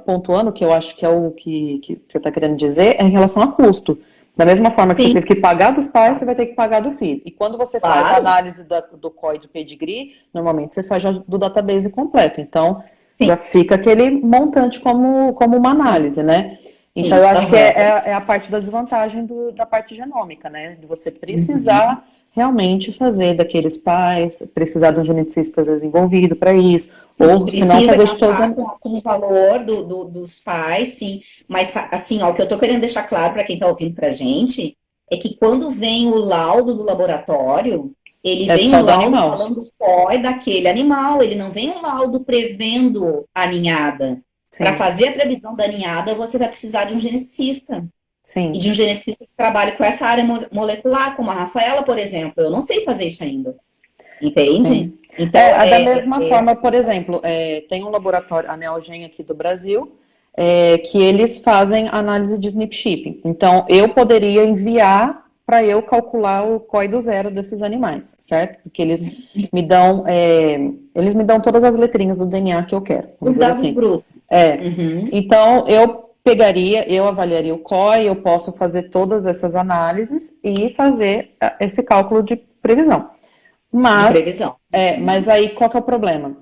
pontuando, que eu acho que é o que você está querendo dizer, é em relação a custo. Da mesma forma que você Sim, teve que pagar dos pais, você vai ter que pagar do filho. E quando você faz a claro. análise do COI de pedigree, normalmente você faz já do database completo. Então, Sim, já fica aquele montante como uma análise, né? Então, eu acho que Aham. é a parte da desvantagem da parte genômica, né? De você precisar realmente fazer daqueles pais, precisar de um geneticista às vezes envolvido para isso, Sim, ou se não precisa fazer de todos gastar com o valor dos pais, sim. Mas, assim, ó, o que eu tô querendo deixar claro para quem está ouvindo pra gente é que quando vem o laudo do laboratório, ele é vem o só do laudo animal. falando só é daquele animal, ele não vem o laudo prevendo a ninhada. Para Sim, fazer a previsão da ninhada, você vai precisar de um geneticista. E sim. de um geneticista que trabalhe com essa área molecular, como a Rafaela, por exemplo. Eu não sei fazer isso ainda, entende? Sim. Então, Da mesma forma, por exemplo, tem um laboratório, a Neogen aqui do Brasil, que eles fazem análise de SNP chip. Então, eu poderia enviar para eu calcular o COI do zero desses animais, certo? Porque eles me dão todas as letrinhas do DNA que eu quero, vamos os dizer dados assim. brutos. É. Uhum. Então, eu avaliaria o COI, eu posso fazer todas essas análises e fazer esse cálculo de previsão. De Mas, previsão. mas aí qual que é o problema?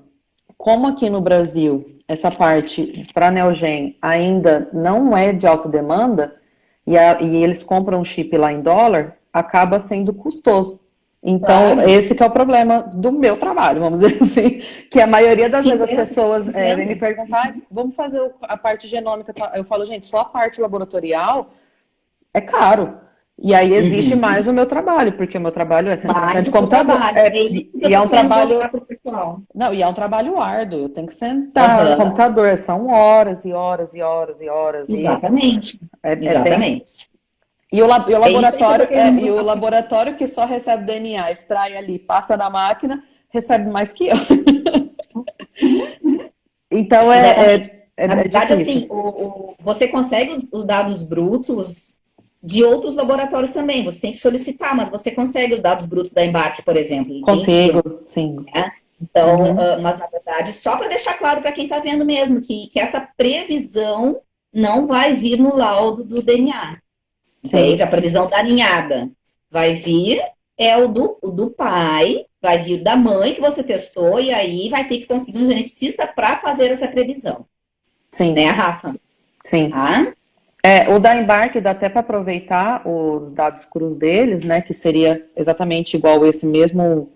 Como aqui no Brasil essa parte para Neogen ainda não é de alta demanda e eles compram um chip lá em dólar, acaba sendo custoso. Então, Claro. esse que é o problema do meu trabalho, vamos dizer assim, que a maioria das Te vezes as entendo, pessoas te vêm me entendo. perguntar, vamos fazer a parte genômica, tá? Eu falo, gente, só a parte laboratorial é caro. E aí exige Uhum. mais o meu trabalho, porque o meu trabalho é sentar na frente Mais do o teu computador. trabalho. É isso que eu E é tô um querendo trabalho. mostrar para o pessoal. Não, e é um trabalho árduo. Eu tenho que sentar no Aham. computador, são horas e horas e horas e horas. E Exatamente. é bem. Exatamente. E o É isso aí que eu tô laboratório, querendo e o mostrar para o pessoal. laboratório que só recebe DNA, extrai ali, passa na máquina, recebe mais que eu. Então Exatamente. Na é verdade, difícil. assim, você consegue os dados brutos de outros laboratórios também. Você tem que solicitar, mas você consegue os dados brutos da Embarque, por exemplo. Eles Consigo, enviam, sim. né? Então, Uhum, mas na verdade, só para deixar claro para quem está vendo mesmo, que essa previsão não vai vir no laudo do DNA, entende? sim. A previsão da ninhada vai vir, o do pai, vai vir da mãe que você testou, e aí vai ter que conseguir um geneticista para fazer essa previsão, né, Sim, Rafa? sim. Tá? O da Embarque dá até para aproveitar os dados crus deles, né, que seria exatamente igual esse mesmo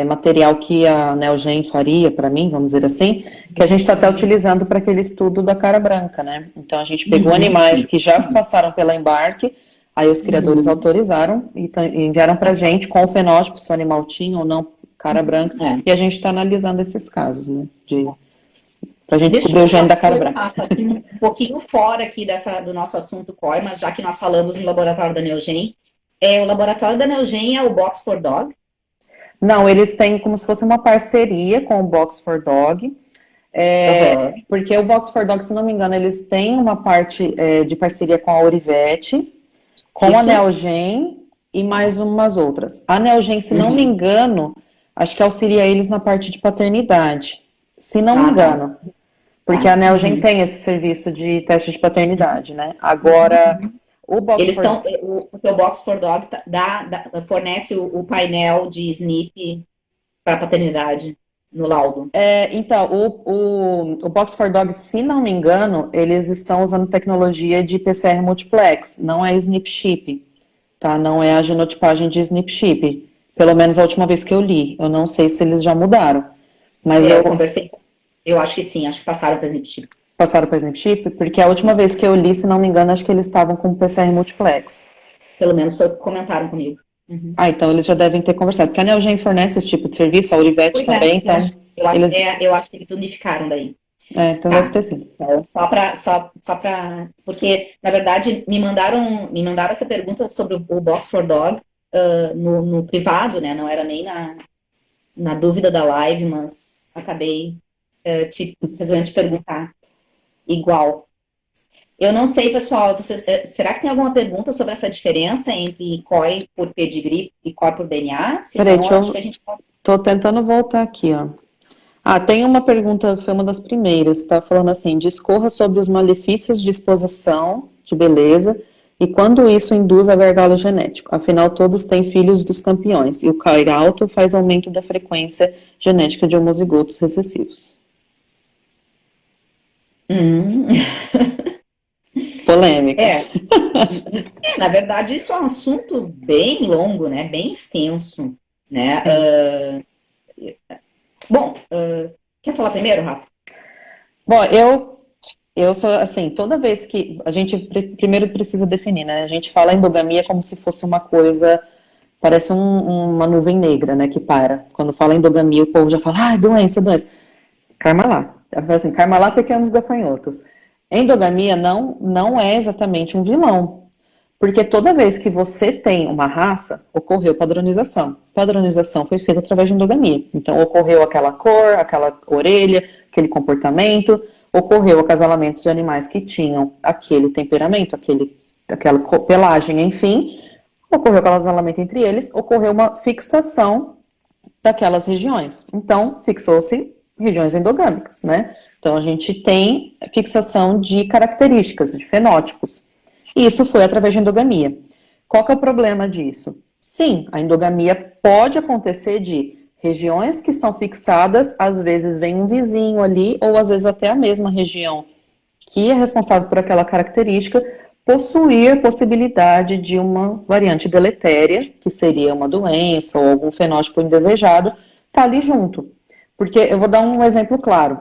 material que a Neogen faria para mim, vamos dizer assim, que a gente está até utilizando para aquele estudo da cara branca, né? Então a gente pegou Uhum, animais que já passaram pela Embarque, aí os criadores uhum. autorizaram e enviaram para a gente com o fenótipo, se o animal tinha ou não cara branca, É. e a gente está analisando esses casos, né, para a gente Deixa eu descobrir o perguntar gene da uma cara coisa, branca. Rafa, aqui um pouquinho fora aqui do nosso assunto COI, mas já que nós falamos no laboratório da Neogen, o laboratório da Neogen é o Box for Dog? Não, eles têm como se fosse uma parceria com o Box for Dog, Aham. porque o Box for Dog, se não me engano, eles têm uma parte de parceria com a Orivete, com a Isso? Neogen e mais umas outras. A Neogen, se não me Uhum. engano, acho que auxilia eles na parte de paternidade, se não me Ah, tá. engano, porque Tá. a Neogen Uhum. tem esse serviço de teste de paternidade, né? Agora, o Box Eles for estão. O teu Box for Dog fornece o painel de SNP para paternidade no laudo. Então, o Box for Dog, se não me engano, eles estão usando tecnologia de PCR multiplex, não é SNP chip, tá? Não é a genotipagem de SNP chip. Pelo menos a última vez que eu li. Eu não sei se eles já mudaram, mas Eu conversei. Eu acho que sim, acho que passaram para SNP. passaram para SNP chip, porque a última vez que eu li, se não me engano, acho que eles estavam com PCR multiplex. Pelo menos foi o que comentaram comigo. Uhum. Então eles já devem ter conversado, porque a Neogen fornece esse tipo de serviço, a Olivete Pois é, também, então eles, eu acho que eles unificaram daí. então deve Tá. ter sido. Então, só para, porque na verdade me mandaram essa pergunta sobre o Box for Dog no privado, né? Não era nem na dúvida da live, mas acabei resolvendo te perguntar igual. Eu não sei, pessoal, será que tem alguma pergunta sobre essa diferença entre COI por pedigree e COI por DNA? Se Peraí, não, eu acho que a gente pode. tô tentando voltar aqui, ó. Tem uma pergunta, foi uma das primeiras, está falando assim, discorra sobre os malefícios de exposição de beleza e quando isso induz a gargalo genético. Afinal, todos têm filhos dos campeões e o COI alto faz aumento da frequência genética de homozigotos recessivos. Hum. Polêmica. Na verdade, isso é um assunto bem longo, né? Bem extenso, né? Quer falar primeiro, Rafa? Bom, eu sou assim, toda vez que a gente primeiro precisa definir, né? A gente fala endogamia como se fosse uma coisa, parece uma nuvem negra, né, que para. Quando fala endogamia, o povo já fala, doença, doença. Calma lá. Assim, calma lá, pequenos gafanhotos. Endogamia não é exatamente um vilão. Porque toda vez que você tem uma raça, ocorreu padronização. Padronização foi feita através de endogamia. Então, ocorreu aquela cor, aquela orelha, aquele comportamento, ocorreu acasalamento de animais que tinham aquele temperamento, aquela pelagem, enfim, ocorreu acasalamento entre eles, ocorreu uma fixação daquelas regiões. Então, fixou-se regiões endogâmicas, né? Então, a gente tem fixação de características, de fenótipos. E isso foi através de endogamia. Qual que é o problema disso? Sim, a endogamia pode acontecer de regiões que são fixadas, às vezes vem um vizinho ali, ou às vezes até a mesma região que é responsável por aquela característica, possuir possibilidade de uma variante deletéria, que seria uma doença ou algum fenótipo indesejado, tá ali junto. Porque eu vou dar um exemplo claro.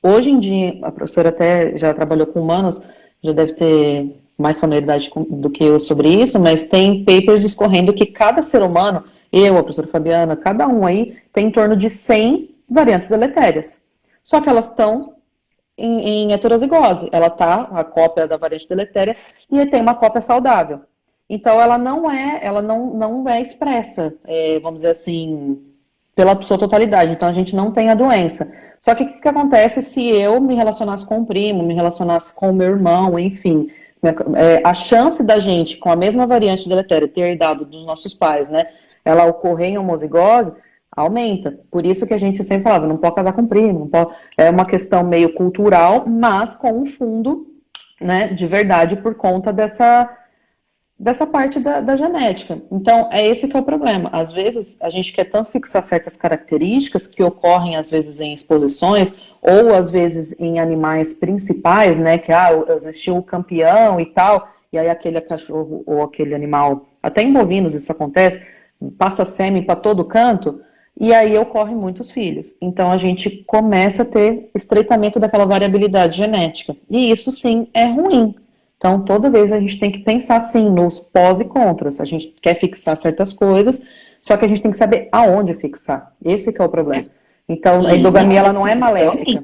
Hoje em dia, a professora até já trabalhou com humanos, já deve ter mais familiaridade do que eu sobre isso, mas tem papers escorrendo que cada ser humano, eu, a professora Fabiana, cada um aí tem em torno de 100 variantes deletérias. Só que elas estão em heterozigose. Ela tá, a cópia da variante deletéria, e tem uma cópia saudável. Então, ela não é expressa, vamos dizer assim, pela sua totalidade. Então, a gente não tem a doença. Só que o que acontece se eu me relacionasse com um primo, me relacionasse com o meu irmão, enfim, a chance da gente, com a mesma variante deletéria, ter herdado dos nossos pais, né, ela ocorrer em homozigose, aumenta. Por isso que a gente sempre falava, não pode casar com primo, não pode, é uma questão meio cultural, mas com um fundo, né, de verdade por conta dessa parte da genética. Então, é esse que é o problema. Às vezes, a gente quer tanto fixar certas características que ocorrem, às vezes, em exposições, ou, às vezes, em animais principais, né, que, existiu o campeão e tal, e aí aquele cachorro ou aquele animal, até em bovinos isso acontece, passa sêmen para todo canto, e aí ocorrem muitos filhos. Então, a gente começa a ter estreitamento daquela variabilidade genética. E isso, sim, é ruim. Então, toda vez a gente tem que pensar, sim, nos pós e contras. A gente quer fixar certas coisas, só que a gente tem que saber aonde fixar. Esse que é o problema. Então, a endogamia, ela não é maléfica.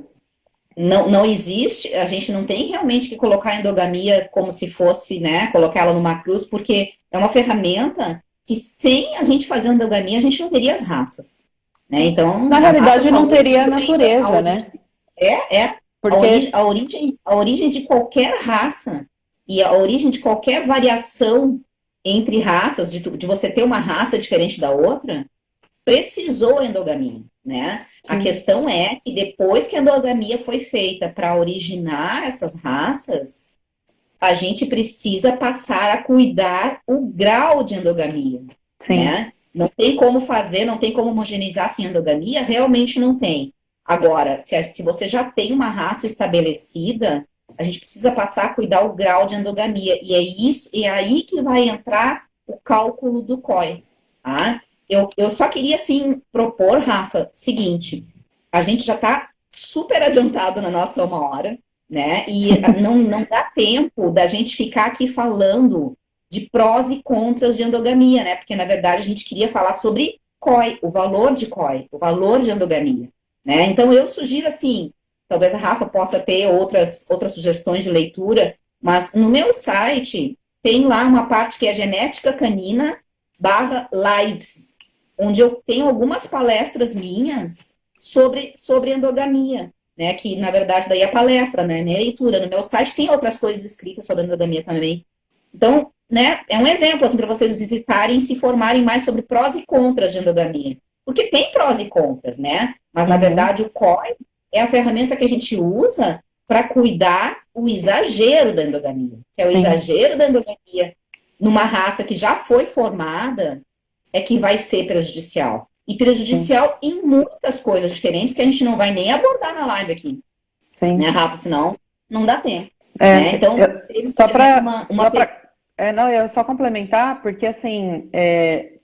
Não existe, a gente não tem realmente que colocar a endogamia como se fosse, né, colocar ela numa cruz, porque é uma ferramenta que sem a gente fazer endogamia, a gente não teria as raças. Né? Então, na realidade, não teria a natureza, né? Porque a origem de qualquer raça e a origem de qualquer variação entre raças, de você ter uma raça diferente da outra, precisou endogamia, né? Sim. A questão é que depois que a endogamia foi feita para originar essas raças, a gente precisa passar a cuidar o grau de endogamia, Sim. né? Não tem como fazer, não tem como homogeneizar sem endogamia, realmente não tem. Agora, se você já tem uma raça estabelecida, a gente precisa passar a cuidar o grau de endogamia. E é aí que vai entrar o cálculo do COI. Tá? Eu só queria, assim, propor, Rafa, o seguinte, a gente já está super adiantado na nossa 1 hora, né? E não dá tempo da gente ficar aqui falando de prós e contras de endogamia, né? Porque, na verdade, a gente queria falar sobre COI, o valor de COI, o valor de endogamia. Né? Então, eu sugiro, assim, talvez a Rafa possa ter outras sugestões de leitura, mas no meu site tem lá uma parte que é genética canina /lives, onde eu tenho algumas palestras minhas sobre endogamia, né? Que, na verdade, daí é palestra, né? Não é leitura. No meu site tem outras coisas escritas sobre endogamia também. Então, né, é um exemplo, assim, para vocês visitarem e se informarem mais sobre prós e contras de endogamia. Porque tem prós e contras, né? Mas, na verdade, o COI é a ferramenta que a gente usa para cuidar o exagero da endogamia. Que é o Sim. exagero da endogamia numa raça que já foi formada é que vai ser prejudicial. E prejudicial Sim. em muitas coisas diferentes que a gente não vai nem abordar na live aqui. Sim. Né, Rafa? Senão, não dá tempo. né? Então, só para não, eu só complementar, porque assim,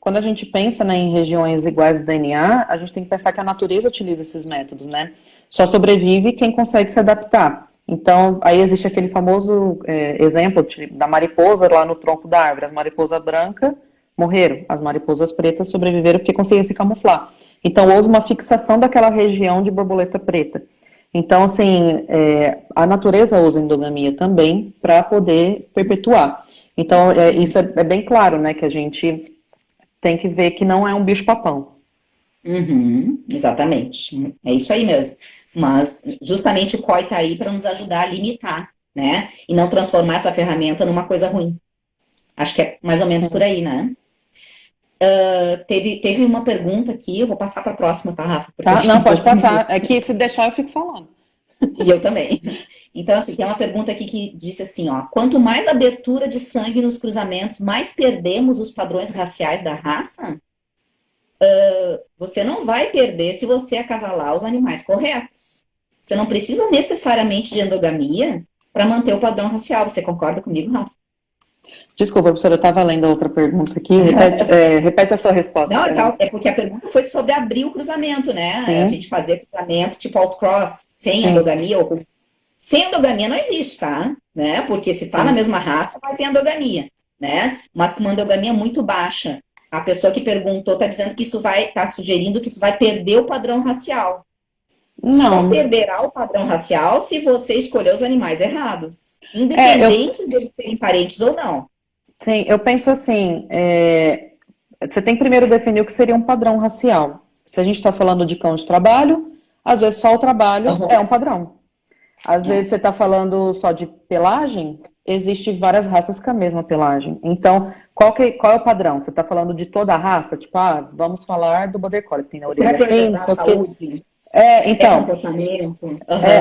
quando a gente pensa, né, em regiões iguais do DNA, a gente tem que pensar que a natureza utiliza esses métodos, né? Só sobrevive quem consegue se adaptar. Então, aí existe aquele famoso exemplo da mariposa lá no tronco da árvore. As mariposas brancas morreram, as mariposas pretas sobreviveram porque conseguiam se camuflar. Então, houve uma fixação daquela região de borboleta preta. Então, assim, a natureza usa a endogamia também para poder perpetuar. Então, isso é bem claro, né, que a gente tem que ver que não é um bicho-papão. Exatamente, é isso aí mesmo. Mas, justamente, o COI está aí para nos ajudar a limitar, né? E não transformar essa ferramenta numa coisa ruim. Acho que é mais ou menos por aí, né? Teve uma pergunta aqui, eu vou passar para a próxima, tá, Rafa? Tá? Não, pode passar. É que se deixar eu fico falando. E eu também. Então, assim, tem uma pergunta aqui que disse assim, ó, quanto mais abertura de sangue nos cruzamentos, mais perdemos os padrões raciais da raça? Você não vai perder se você acasalar os animais corretos. Você não precisa necessariamente de endogamia para manter o padrão racial. Você concorda comigo, Rafa? Desculpa, professora, eu estava lendo a outra pergunta aqui. Repete a sua resposta. Não, é porque a pergunta foi sobre abrir o cruzamento, né? Sim. A gente fazer cruzamento tipo outcross, sem endogamia. Sem endogamia não existe, tá? Né? Porque se tá na mesma raça, vai ter endogamia, né? Mas com uma endogamia muito baixa. A pessoa que perguntou está dizendo que tá sugerindo que isso vai perder o padrão racial. Não. Só perderá o padrão racial se você escolher os animais errados. Independente de eles serem parentes ou não. Sim, eu penso assim, você tem que primeiro definir o que seria um padrão racial. Se a gente está falando de cão de trabalho, às vezes só o trabalho é um padrão. Às vezes você está falando só de pelagem, existe várias raças com a mesma pelagem. Então, qual é o padrão? Você está falando de toda a raça? Tipo, vamos falar do Border Collie, que tem na orelha assim, não sei o quê. Então,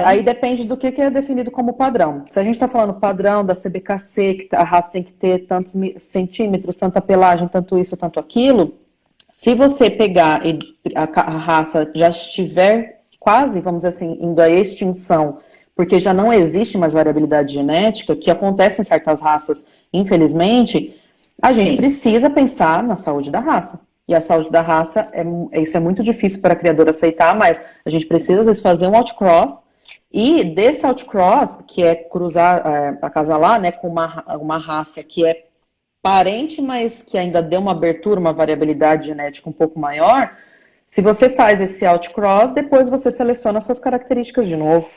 aí depende do que é definido como padrão. Se a gente está falando padrão da CBKC, que a raça tem que ter tantos centímetros, tanta pelagem, tanto isso, tanto aquilo, se você pegar e a raça já estiver quase, vamos dizer assim, indo à extinção, porque já não existe mais variabilidade genética, que acontece em certas raças, infelizmente, a gente precisa pensar na saúde da raça. E a saúde da raça, isso é muito difícil para a criadora aceitar, mas a gente precisa, às vezes, fazer um outcross, e desse outcross, que é cruzar, acasalar, né, com uma raça que é parente, mas que ainda deu uma abertura, uma variabilidade genética um pouco maior, se você faz esse outcross, depois você seleciona suas características de novo.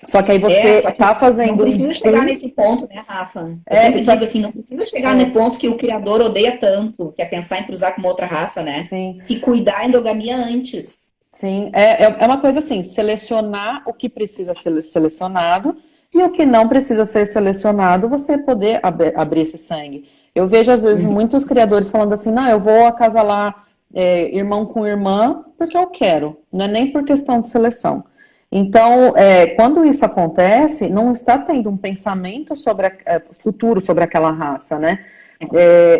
Só que aí você está fazendo... Não precisa chegar nesse ponto, né, Rafa? Eu sempre digo assim, não precisa chegar no ponto que o criador odeia tanto, que é pensar em cruzar com uma outra raça, né? Sim. Se cuidar a endogamia antes. Sim, é uma coisa assim, selecionar o que precisa ser selecionado e o que não precisa ser selecionado, você poder abrir esse sangue. Eu vejo, às vezes, muitos criadores falando assim, não, eu vou acasalar irmão com irmã porque eu quero, não é nem por questão de seleção. Então, quando isso acontece, não está tendo um pensamento sobre futuro sobre aquela raça, né?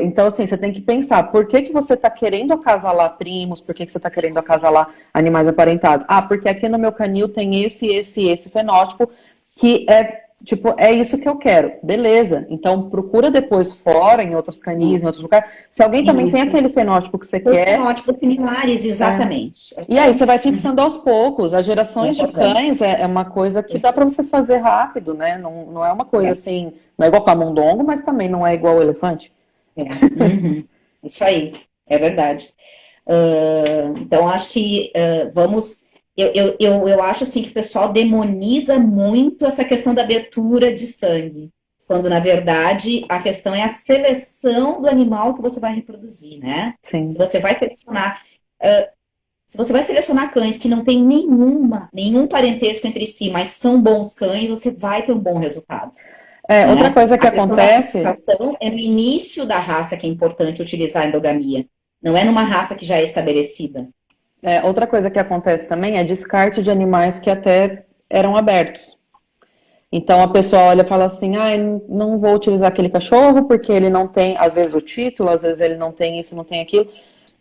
Então, assim, você tem que pensar, por que você está querendo acasalar primos, por que você está querendo acasalar animais aparentados? Porque aqui no meu canil tem esse fenótipo, que é isso que eu quero. Beleza, então procura depois fora, em outros canis, em outros lugares, se alguém também tem aquele fenótipo que você quer. Fenótipos similares, exatamente. E aí você vai fixando aos poucos. As gerações de cães é uma coisa que dá para você fazer rápido, né? Não é uma coisa assim, não é igual camundongo, mas também não é igual ao elefante. Isso aí, é verdade. Então, acho que vamos... Eu acho assim que o pessoal demoniza muito essa questão da abertura de sangue, quando na verdade a questão é a seleção do animal que você vai reproduzir, né? Sim. Se você vai selecionar cães que não tem nenhum parentesco entre si, mas são bons cães, você vai ter um bom resultado. Outra coisa que acontece... É no início da raça que é importante utilizar a endogamia, não é numa raça que já é estabelecida. Outra coisa que acontece também é descarte de animais que até eram abertos. Então a pessoa olha e fala assim, não vou utilizar aquele cachorro porque ele não tem, às vezes, o título, às vezes ele não tem isso, não tem aquilo.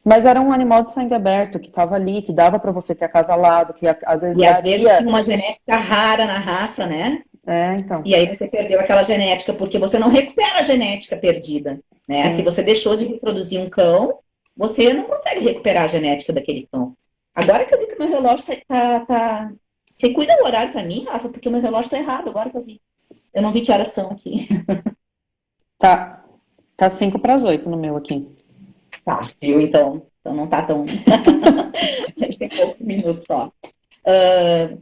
Mas era um animal de sangue aberto, que estava ali, que dava para você ter acasalado, que às vezes às vezes tinha uma genética rara na raça, né? Então. E aí você perdeu aquela genética, porque você não recupera a genética perdida, né? Sim. Se você deixou de reproduzir um cão, você não consegue recuperar a genética daquele cão. Agora que eu vi que o meu relógio tá. Você cuida o horário para mim, Rafa? Porque o meu relógio tá errado, agora que eu vi. Eu não vi que horas são aqui. Tá 7:55 no meu aqui. Tá, viu? Então não tá tão. Tem poucos minutos só.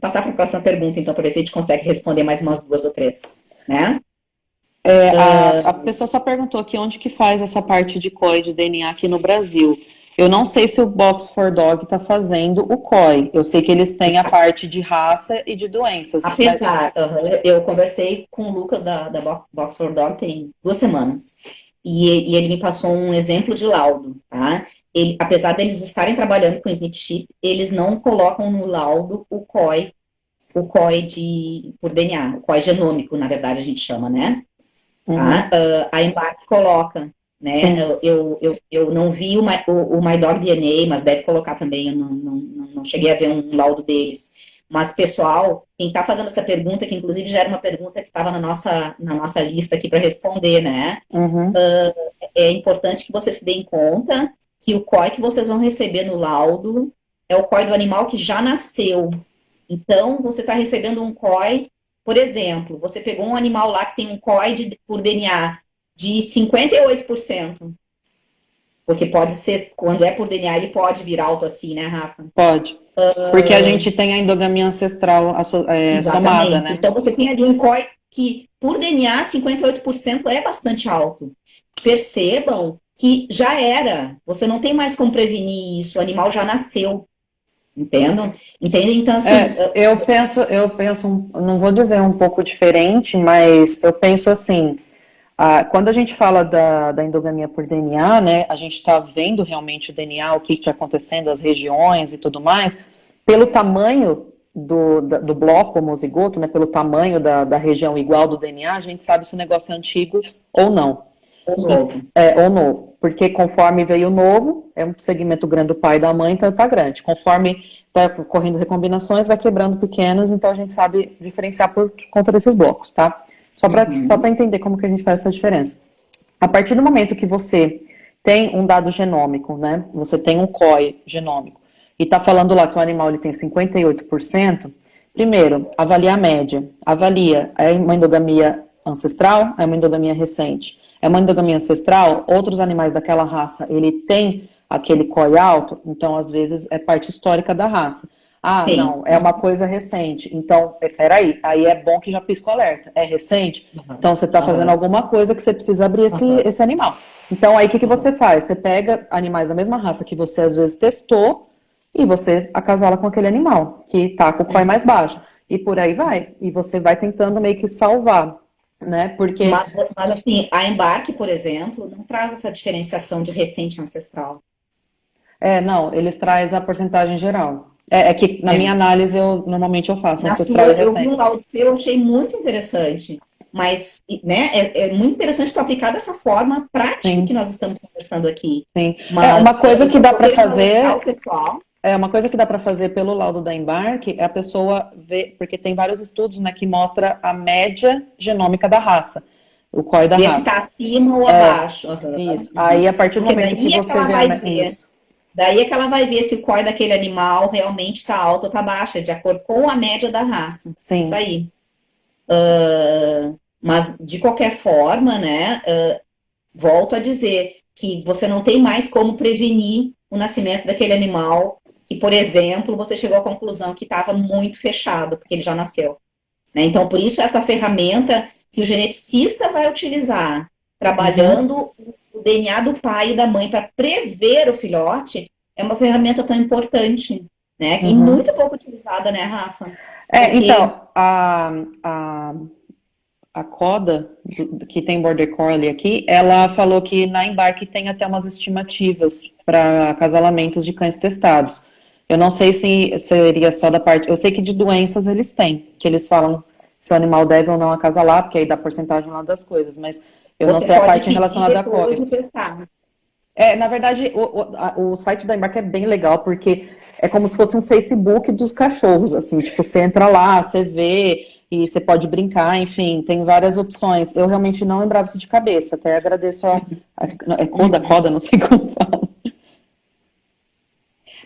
Passar para a próxima pergunta, então, para ver se a gente consegue responder mais umas 2 ou 3, né? A pessoa só perguntou aqui onde que faz essa parte de COI de DNA aqui no Brasil. Eu não sei se o Box for Dog está fazendo o COI. Eu sei que eles têm a parte de raça e de doenças. Apesar, eu conversei com o Lucas da Box for Dog tem 2 semanas. E ele me passou um exemplo de laudo, tá? Apesar deles estarem trabalhando com Sneak Chip, eles não colocam no laudo o COI por DNA, o COI genômico, na verdade, a gente chama, né? Tá? A Embark coloca, né? Sim. Eu não vi o My Dog DNA, mas deve colocar também, eu não cheguei a ver um laudo deles. Mas, pessoal, quem está fazendo essa pergunta, que inclusive já era uma pergunta que estava na nossa lista aqui para responder, né? É importante que vocês se deem conta que o COI que vocês vão receber no laudo é o COI do animal que já nasceu. Então, você está recebendo um COI, por exemplo, você pegou um animal lá que tem um COI por DNA de 58%, porque pode ser, quando é por DNA, ele pode vir alto assim, né, Rafa? Pode. Porque a gente tem a endogamia ancestral somada, né? Então, você tem ali um COI que, por DNA, 58% é bastante alto. Percebam que já era, você não tem mais como prevenir isso, o animal já nasceu. Entendem? Então, assim. Eu penso, não vou dizer um pouco diferente, mas eu penso assim, quando a gente fala da endogamia por DNA, né, a gente está vendo realmente o DNA, o que está acontecendo, as regiões e tudo mais, pelo tamanho do bloco homozigoto, né, pelo tamanho da região igual do DNA, a gente sabe se o negócio é antigo ou não. Ou novo. Ou novo, porque conforme veio o novo, é um segmento grande do pai e da mãe, então tá grande. Conforme vai correndo recombinações, vai quebrando pequenos, então a gente sabe diferenciar por conta desses blocos, tá? Só para entender como que a gente faz essa diferença. A partir do momento que você tem um dado genômico, né? Você tem um COI genômico, e tá falando lá que o animal ele tem 58%, primeiro, avalia a média. Avalia, é uma endogamia ancestral, é uma endogamia recente. É uma endogamia ancestral, outros animais daquela raça, ele tem aquele COI alto, então às vezes é parte histórica da raça. Sim. Não, é uma coisa recente, então, peraí, aí é bom que já pisca o alerta, é recente? Então você está fazendo alguma coisa que você precisa abrir esse animal. Então aí o que você faz? Você pega animais da mesma raça que você às vezes testou e você acasala com aquele animal, que está com o COI mais baixo, e por aí vai, e você vai tentando meio que salvar. Né? Porque... Mas assim, a Embark, por exemplo, não traz essa diferenciação de recente ancestral. Não, eles trazem a porcentagem geral. É que na minha análise, normalmente eu faço ancestral e recente. Eu vi um laudo seu, eu achei muito interessante, mas né, é muito interessante para aplicar dessa forma prática que nós estamos conversando aqui. Sim. Mas, uma coisa que dá para fazer... pessoal. Uma coisa que dá para fazer pelo laudo da Embark é a pessoa ver, porque tem vários estudos, né, que mostra a média genômica da raça, o COI da raça. Se está acima ou abaixo. Isso. Aí, a partir do momento que você vê isso. Daí é que ela vai ver se o COI daquele animal realmente está alto ou está baixo, de acordo com a média da raça. Sim. Isso aí. Mas, de qualquer forma, né, volto a dizer que você não tem mais como prevenir o nascimento daquele animal que, por exemplo, você chegou à conclusão que estava muito fechado, porque ele já nasceu. Né? Então, por isso, essa ferramenta que o geneticista vai utilizar, trabalhando o DNA do pai e da mãe para prever o filhote, é uma ferramenta tão importante, né? E muito pouco utilizada, né, Rafa? Então, a Coda, que tem Border Collie aqui, ela falou que na Embark tem até umas estimativas para acasalamentos de cães testados. Eu não sei se seria só da parte... Eu sei que de doenças eles têm, que eles falam se o animal deve ou não acasalar, porque aí dá porcentagem lá das coisas, mas eu não sei a parte relacionada à COI. Na verdade, o site da Embark é bem legal, porque é como se fosse um Facebook dos cachorros, assim, tipo, você entra lá, você vê, que você pode brincar, enfim, tem várias opções. Eu realmente não lembrava isso de cabeça, até agradeço é Coda, não sei como fala.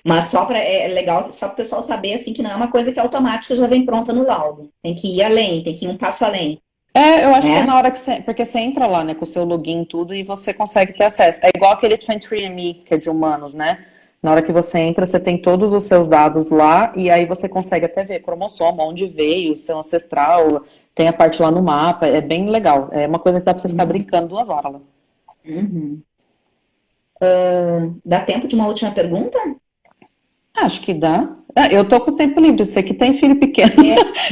Mas é legal só para o pessoal saber assim que não é uma coisa que automática já vem pronta no laudo. Tem que ir além, tem que ir um passo além. Eu acho que é Né? na hora que você, porque você entra lá, né, com o seu login e tudo, e você consegue ter acesso. É igual aquele 23andMe, que é de humanos, né? Na hora que você entra, você tem todos os seus dados lá, e aí você consegue até ver cromossomo, onde veio, seu ancestral, tem a parte lá no mapa, é bem legal. É uma coisa que dá pra você ficar brincando 2 horas lá. Uhum. Dá tempo de uma última pergunta? Acho que dá. Eu tô com o tempo livre, você que tem filho pequeno.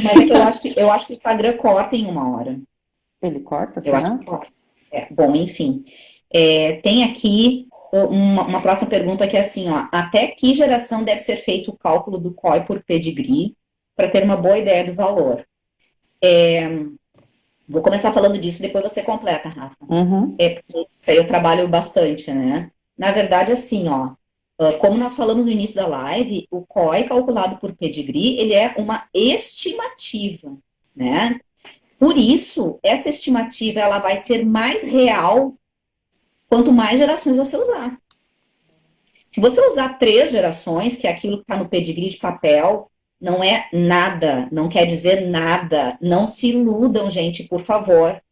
Mas é que eu acho que o Instagram corta em 1 hora. Ele corta, Eu será? acho que corta. Bom, enfim. Tem aqui uma próxima pergunta que é assim, ó, até que geração deve ser feito o cálculo do COI por pedigree para ter uma boa ideia do valor? Vou começar falando disso, depois você completa, Rafa. Uhum. Porque isso aí eu trabalho bastante, né? Na verdade, assim, ó, como nós falamos no início da live, o COI calculado por pedigree, ele é uma estimativa, né? Por isso, essa estimativa, ela vai ser mais real quanto mais gerações você usar. Se você usar 3 gerações, que é aquilo que está no pedigree de papel, não é nada, não quer dizer nada. Não se iludam, gente, por favor.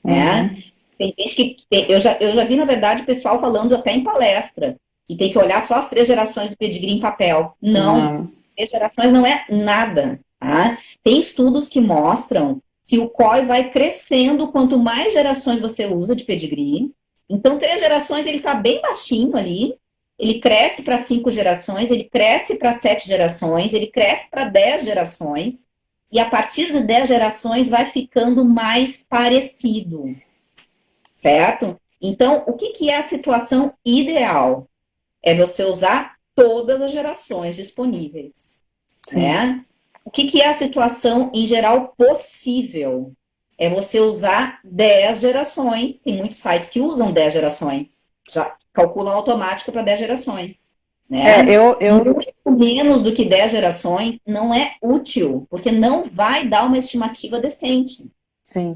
Né? Tem gente que. Eu já vi, na verdade, o pessoal falando até em palestra, que tem que olhar só as 3 gerações do pedigree em papel. Não, 3 gerações não é nada. Tá? Tem estudos que mostram que o COI vai crescendo quanto mais gerações você usa de pedigree. Então, 3 gerações, ele está bem baixinho ali. Ele cresce para 5 gerações, ele cresce para 7 gerações, ele cresce para 10 gerações. E a partir de 10 gerações vai ficando mais parecido. Certo? Então, o que é a situação ideal? É você usar todas as gerações disponíveis. Né? O que é a situação, em geral, possível? É você usar 10 gerações. Tem muitos sites que usam 10 gerações. Já calculam automático para 10 gerações. Né? Muito menos do que 10 gerações não é útil, porque não vai dar uma estimativa decente. Sim.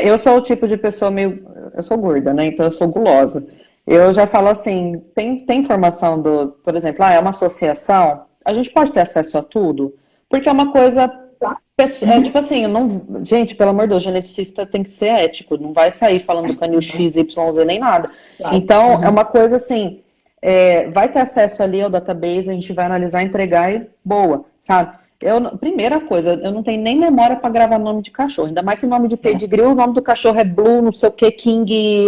Eu sou o tipo de pessoa meio... Eu sou gorda, né? Então eu sou gulosa. Eu já falo assim, tem informação por exemplo, é uma associação, a gente pode ter acesso a tudo, porque é uma coisa... tipo assim, gente, pelo amor de Deus, geneticista tem que ser ético, não vai sair falando do canil X, Y, Z, nem nada. Então, é uma coisa assim, vai ter acesso ali ao database, a gente vai analisar, entregar e boa, sabe? Primeira coisa, eu não tenho nem memória para gravar nome de cachorro, ainda mais que o nome de pedigree, o nome do cachorro é Blue, não sei o que, King,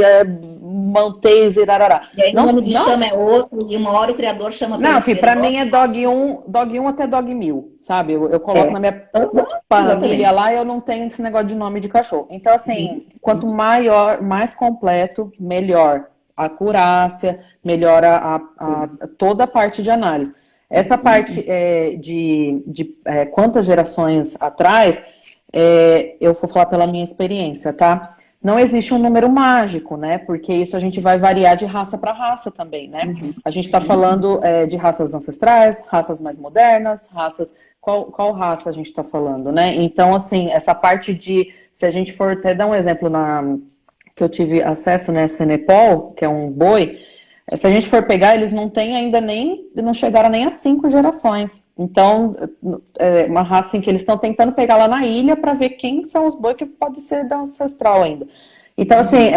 Maltese, irarará. E aí o nome de chama é outro, e uma hora o criador chama... Não, filho, pra mim é dog 1 até dog 1000, sabe? Eu coloco na minha família lá e eu não tenho esse negócio de nome de cachorro. Então, assim, quanto maior, mais completo, melhor a acurácia, melhora toda a parte de análise. Essa parte de quantas gerações atrás, eu vou falar pela minha experiência, tá? Não existe um número mágico, né? Porque isso a gente vai variar de raça para raça também, né? A gente está falando de raças ancestrais, raças mais modernas, raças... Qual raça a gente está falando, né? Então, assim, essa parte se a gente for até dar um exemplo que eu tive acesso, né, Senepol, que é um boi, se a gente for pegar, eles não têm ainda não chegaram nem a 5 gerações. Então, é uma raça assim, que eles estão tentando pegar lá na ilha para ver quem são os bois que pode ser da ancestral ainda. Então, assim,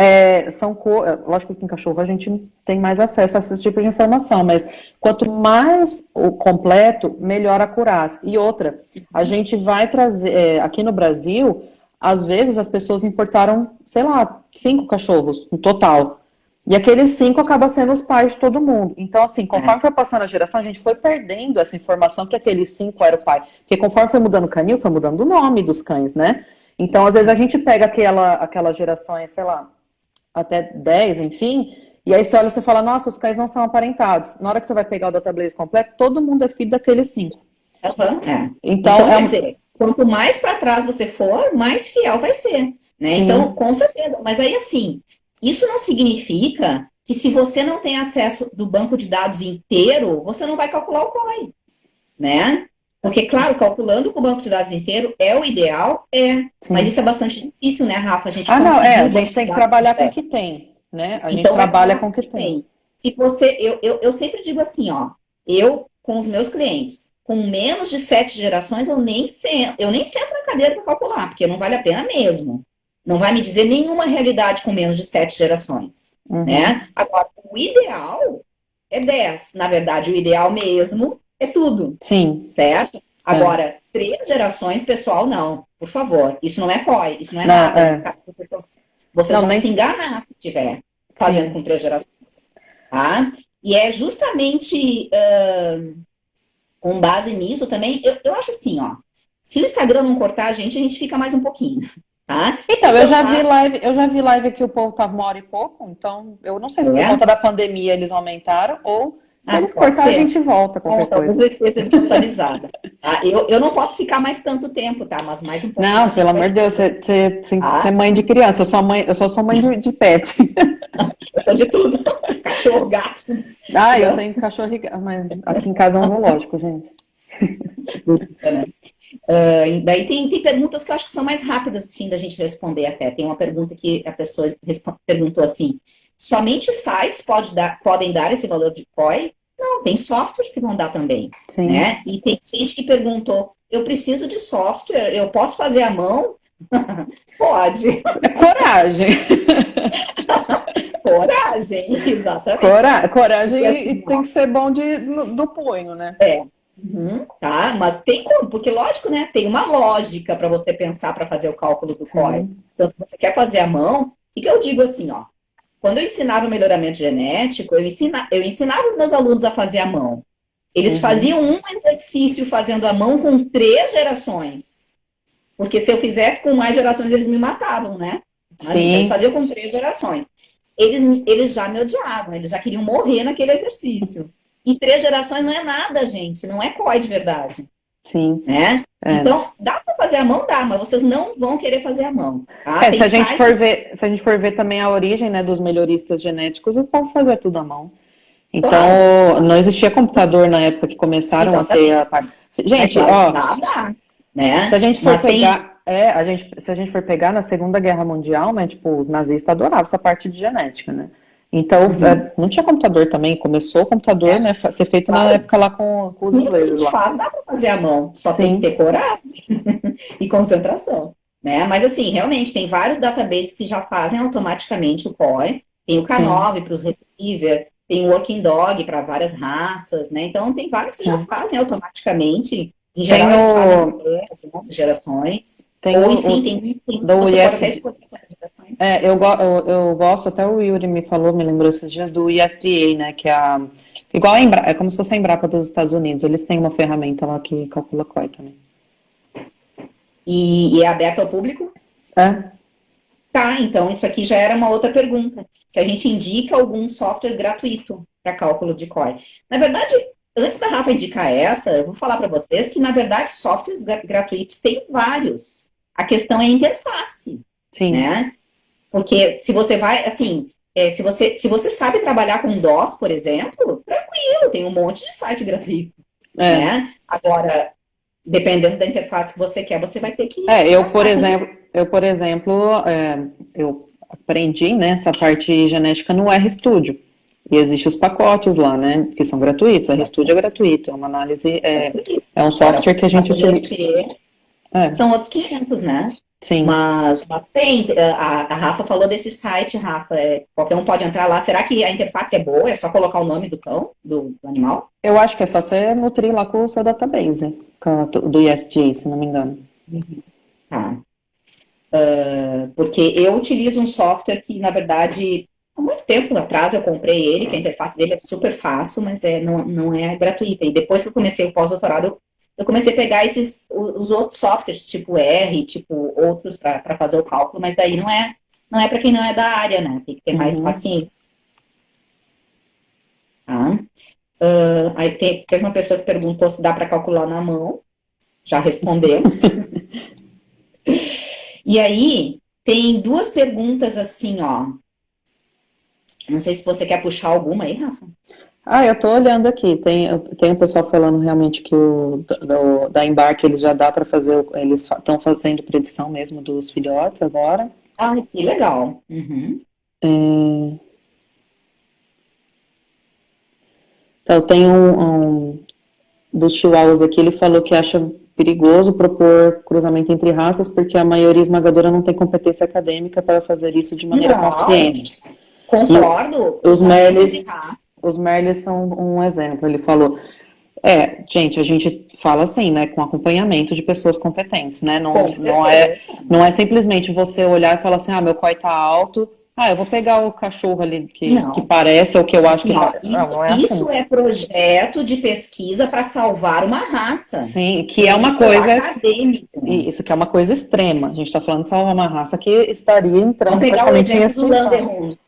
lógico que em cachorro a gente tem mais acesso a esse tipo de informação, mas quanto mais o completo, melhor a acurácia. E outra, a gente vai trazer, aqui no Brasil, às vezes as pessoas importaram, sei lá, 5 cachorros no total. E aqueles 5 acabam sendo os pais de todo mundo. Então, assim, conforme foi passando a geração, a gente foi perdendo essa informação que aqueles 5 era o pai. Porque conforme foi mudando o canil, foi mudando o nome dos cães, né? Então, às vezes, a gente pega aquela geração, sei lá, até 10, enfim, e aí você olha e você fala, nossa, os cães não são aparentados. Na hora que você vai pegar o database completo, todo mundo é filho daqueles 5. Então quer dizer, quanto mais para trás você for, mais fiel vai ser. Né? Então, com certeza. Mas aí, assim... Isso não significa que se você não tem acesso do banco de dados inteiro, você não vai calcular o COI, né? Porque, claro, calculando com o banco de dados inteiro é o ideal, Sim. mas isso é bastante difícil, né, Rafa? A gente não, conseguir a o banco gente de tem que dados trabalhar com o completo. que tem, né? A gente Então, vai trabalha trabalhar com com o o que que tem. tem. Se você, eu sempre digo assim, ó, eu, com os meus clientes, com menos de 7 gerações, eu nem sento na cadeira para calcular, porque não vale a pena mesmo. Não vai me dizer nenhuma realidade com menos de 7 gerações, Uhum. né? Agora, o ideal é 10. Na verdade, o ideal mesmo é tudo, Sim, certo? é. Agora, 3 gerações, pessoal, não. Por favor, isso não é COI, isso não é Não, nada. é. Vocês Não, vão se nem. enganar se estiver fazendo Sim. com 3 gerações, tá? E é justamente com base nisso também, eu acho assim, ó, se o Instagram não cortar a gente fica mais um pouquinho, tá? Se Então, cortar, eu já vi live que o povo tá 1 hora e pouco, então eu não sei se por é, conta da pandemia eles aumentaram ou se eles pode cortar a ser. gente volta qualquer Talvez coisa. eu esteja desatualizada. Tá? Eu não posso ficar mais tanto tempo, tá? Mas mais um pouquinho Não, a pelo gente vai amor de Deus, ter, você é tá? mãe de criança, eu só sou mãe de pet. Eu sou de tudo. Cachorro, gato, Ah, eu tenho criança, cachorro, mas aqui em casa é um zoológico, gente. né? Daí tem perguntas que eu acho que são mais rápidas, assim, da gente responder até. Tem uma pergunta que a pessoa perguntou assim, somente sites podem dar esse valor de COI? Não, tem softwares que vão dar também, Sim. né? E tem gente que perguntou, eu preciso de software, eu posso fazer à mão? Pode. É coragem. Coragem, exatamente. Coragem Porque e assim, tem que ser bom do punho, né? tá, mas tem como, porque lógico, né? Tem uma lógica para você pensar para fazer o cálculo do COI. Sim. Então, se você quer fazer à mão, o que eu digo assim, ó? Quando eu ensinava o melhoramento genético, eu ensinava os meus alunos a fazer à mão. Eles Uhum. faziam um exercício fazendo à mão com 3 gerações. Porque se eu fizesse com mais gerações, eles me matavam, né? Imagina, então eles Sim, faziam com 3 gerações. Eles já me odiavam, eles já queriam morrer naquele exercício. E 3 gerações não é nada, gente, não é COI de verdade, sim. né? É. Então, dá para fazer a mão? Dá, mas vocês não vão querer fazer a mão, tá? Tem site... Se a gente for ver também a origem, né, dos melhoristas genéticos, o povo fazia tudo à mão. Então, Claro, não existia computador na época que começaram a ter a exatamente. parte. É Gente, claro que ó, dá, se a né? gente for Mas tem... pegar, se a gente for pegar na Segunda Guerra Mundial, né, tipo, os nazistas adoravam essa parte de genética, né? Então, Uhum. não tinha computador também, começou o computador, É, né, ser feito na claro. época lá com os Tudo que a ingleses gente lá. faz dá para fazer à mão, só tem que ter Sim, coragem e concentração, né? Mas assim, realmente tem vários databases que já fazem automaticamente o COI. Tem o sim, K9 para os Retriever, tem o Working Dog para várias raças, né? Então tem vários que já sim. fazem automaticamente. Em Tem geral, eles fazem com o, 10, 11 gerações. tem Ou, o, enfim, o tem do você pode até ISD, escolher quantas gerações. eu gosto, até o Yuri me falou, me lembrou esses dias do ISDA, né, que é igual é como se fosse a Embrapa dos Estados Unidos, eles têm uma ferramenta lá que calcula COI também. E é aberto ao público? É, Tá, então isso aqui já era uma outra pergunta. Se a gente indica algum software gratuito para cálculo de COI. Na verdade, antes da Rafa indicar essa, eu vou falar para vocês que, na verdade, softwares gratuitos tem vários. A questão é a interface, sim, né? Porque se você vai, assim, se você sabe trabalhar com DOS, por exemplo, tranquilo, tem um monte de site gratuito, é. né? Agora, dependendo da interface que você quer, você vai ter que Eu, por gastar com... exemplo, eu aprendi, né, essa parte genética no RStudio. E existem os pacotes lá, né, que são gratuitos. O RStudio é gratuito, é uma análise, é um Agora, software que a para gente poder utiliza. ter, É, são outros 500, né? sim. Mas tem, a Rafa falou desse site, Rafa, qualquer um pode entrar lá. Será que a interface é boa? É só colocar o nome do cão, do animal? Eu acho que é só você nutrir lá com o seu database, do ISG, se não me engano. Tá. Porque eu utilizo um software que, na verdade, há muito tempo atrás eu comprei ele, que a interface dele é super fácil, mas não é gratuita. E depois que eu comecei o pós-doutorado, eu comecei a pegar os outros softwares, tipo R, tipo outros, para fazer o cálculo, mas daí não é para quem não é da área, né? Tem que ter mais Uhum. paciência. Tá? Aí teve uma pessoa que perguntou se dá para calcular na mão, já respondemos. E aí, tem duas perguntas assim, ó. Não sei se você quer puxar alguma aí, Rafa. Eu tô olhando aqui. Tem o pessoal falando realmente que da Embarque eles já dá para fazer, eles estão fazendo predição mesmo dos filhotes agora. Ah, que legal. Uhum. Então, tem dos chihuahuas aqui, ele falou que acha perigoso propor cruzamento entre raças porque a maioria esmagadora não tem competência acadêmica para fazer isso de maneira Não, consciente. concordo. E Cruzamento entre raças. os Merles são um exemplo. Ele falou, gente, a gente fala assim, né, com acompanhamento de pessoas competentes, né, Com certeza. não é simplesmente você olhar e falar assim, meu COI tá alto, eu vou pegar o cachorro ali que Não. parece, ou que eu acho que Não, parece. Não, não é assim. isso é projeto de pesquisa para salvar uma raça. Sim, que é uma Projeto coisa, acadêmico. isso que é uma coisa extrema. A gente está falando de salvar uma raça que estaria Vamos entrando pegar o praticamente em exemplo do extinção. Landerhund,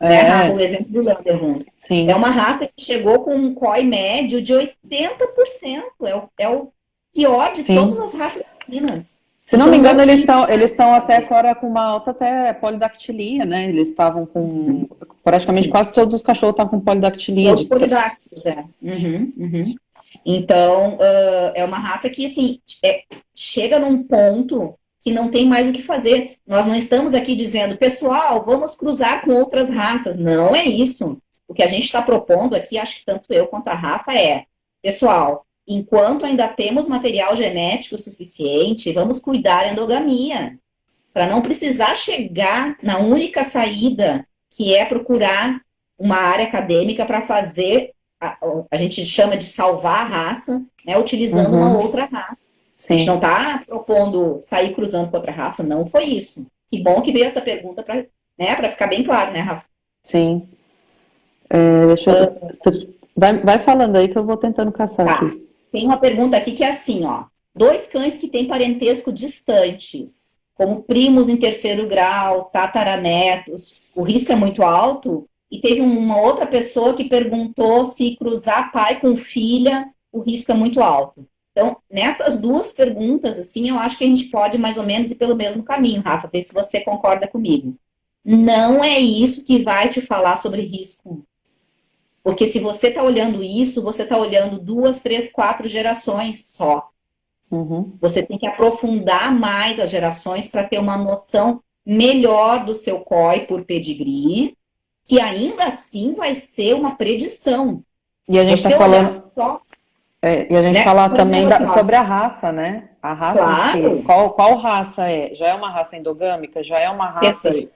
né, Rafa? É, O exemplo do Landerhund. É sim. uma raça que chegou com um COI médio de 80%. É o pior de todas Sim. as raças caninas. Se não me Então, engano, não tinha eles estão até fazer. agora com uma alta até polidactilia, né? Eles estavam com praticamente Sim, quase todos os cachorros estavam com polidactilia. todos polidácticos, é. Uhum, uhum. Então, é uma raça que, assim, chega num ponto que não tem mais o que fazer. Nós não estamos aqui dizendo, pessoal, vamos cruzar com outras raças. Não é isso. O que a gente está propondo aqui, acho que tanto eu quanto a Rafa, pessoal, enquanto ainda temos material genético suficiente, vamos cuidar da endogamia, para não precisar chegar na única saída, que é procurar uma área acadêmica para fazer, a gente chama de salvar a raça, né, utilizando uma Uhum, outra raça. A gente não sim, está propondo sair cruzando com outra raça, não foi isso. Que bom que veio essa pergunta para, né, para ficar bem claro, né, Rafa? sim. Deixa eu, vai falando aí que eu vou tentando caçar Tá. aqui. Tem uma pergunta aqui que é assim, ó. Dois cães que têm parentesco distantes, como primos em terceiro grau, tataranetos, o risco é muito alto? E teve uma outra pessoa que perguntou se cruzar pai com filha, o risco é muito alto. Então, nessas duas perguntas, assim, eu acho que a gente pode mais ou menos ir pelo mesmo caminho, Rafa, ver se você concorda comigo. Não é isso que vai te falar sobre risco. Porque se você está olhando isso, você está olhando 2, 3, 4 gerações só. Uhum. Você tem que aprofundar mais as gerações para ter uma noção melhor do seu COI por pedigree, que ainda assim vai ser uma predição. E a gente está Você olhar falando, só, e a gente né? falar também sobre a raça, né? A raça em si. Claro, Qual raça é? Já é uma raça endogâmica? Já é uma raça. perfeito,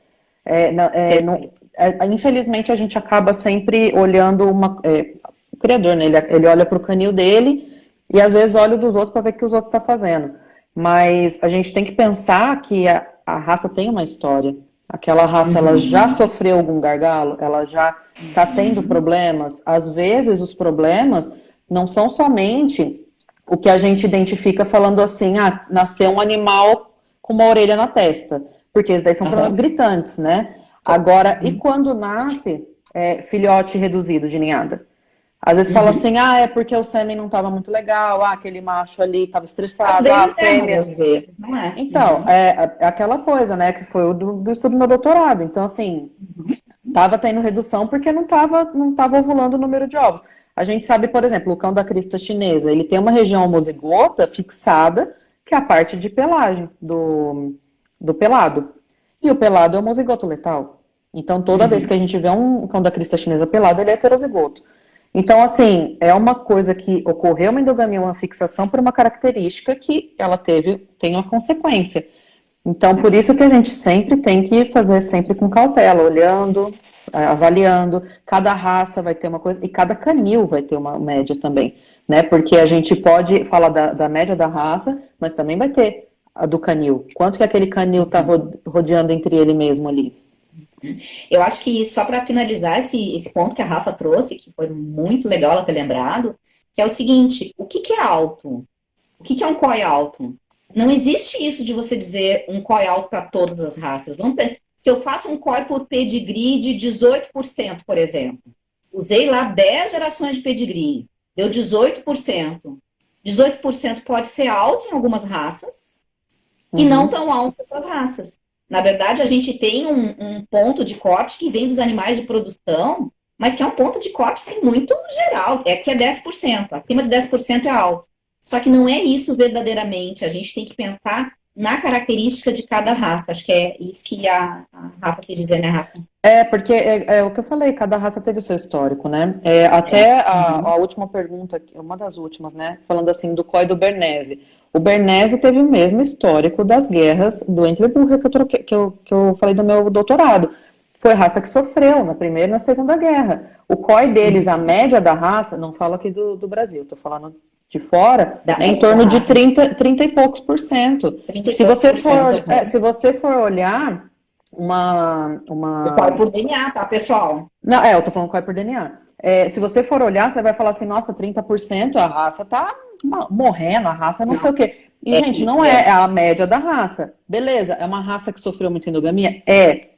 Não, perfeito. infelizmente, a gente acaba sempre olhando o criador, né? Ele olha para o canil dele e às vezes olha o dos outros para ver o que os outros estão fazendo. Mas a gente tem que pensar que a raça tem uma história. Aquela raça ela já Uhum, sofreu algum gargalo, ela já está tendo uhum, problemas. Às vezes os problemas não são somente o que a gente identifica falando assim, nasceu um animal com uma orelha na testa, porque esses daí são problemas uhum, gritantes, né? Agora, e uhum, quando nasce filhote reduzido de ninhada? Às vezes fala uhum. assim, é porque o sêmen não estava muito legal, aquele macho ali estava Às estressado, a vezes é, mas fêmea. às vezes não é. Então, Uhum, é aquela coisa, né, que foi o do estudo do meu doutorado. Então, assim, estava tendo redução porque não tava ovulando o número de ovos. A gente sabe, por exemplo, o cão da crista chinesa, ele tem uma região homozigota fixada, que é a parte de pelagem do pelado. E o pelado é homozigoto letal. Então, toda vez que uhum. a gente vê um cão da crista chinesa pelado, ele é heterozigoto. Então, assim, é uma coisa que ocorreu uma endogamia, uma fixação por uma característica que ela tem uma consequência. Então, por isso que a gente sempre tem que fazer sempre com cautela, olhando, avaliando. Cada raça vai ter uma coisa, e cada canil vai ter uma média também, né? Porque a gente pode falar da média da raça, mas também vai ter a do canil. Quanto que aquele canil está rodeando entre ele mesmo ali? Eu acho que só para finalizar esse ponto que a Rafa trouxe, que foi muito legal ela ter lembrado, que é o seguinte: o que é alto? O que é um COI alto? Não existe isso de você dizer um COI alto para todas as raças. Se eu faço um COI por pedigree de 18%, por exemplo, usei lá 10 gerações de pedigree, deu 18%. 18% pode ser alto em algumas raças, e não Uhum, tão alto para as raças. Na verdade, a gente tem um ponto de corte que vem dos animais de produção, mas que é um ponto de corte, sim, muito geral, que é 10%, acima de 10% é alto. Só que não é isso verdadeiramente, a gente tem que pensar na característica de cada raça, acho que é isso que a Rafa quis dizer, né, Rafa? Porque é o que eu falei, cada raça teve o seu histórico, né? Até a última pergunta, uma das últimas, né? Falando assim do COI do Bernese. O Bernese teve o mesmo histórico das guerras do Entlebucher que eu falei do meu doutorado. Foi a raça que sofreu na Primeira e na Segunda Guerra. O COI deles, a média da raça, não falo aqui do Brasil, estou falando de fora, é em torno de 30 e poucos por cento. 30 e poucos por cento. Se você for olhar O COI por DNA, tá, pessoal? Não, eu tô falando COI por DNA. Se você for olhar, você vai falar assim, nossa, 30%, a raça tá morrendo, a raça não sei o quê. E, gente, não é a média da raça. Beleza, é uma raça que sofreu muita endogamia?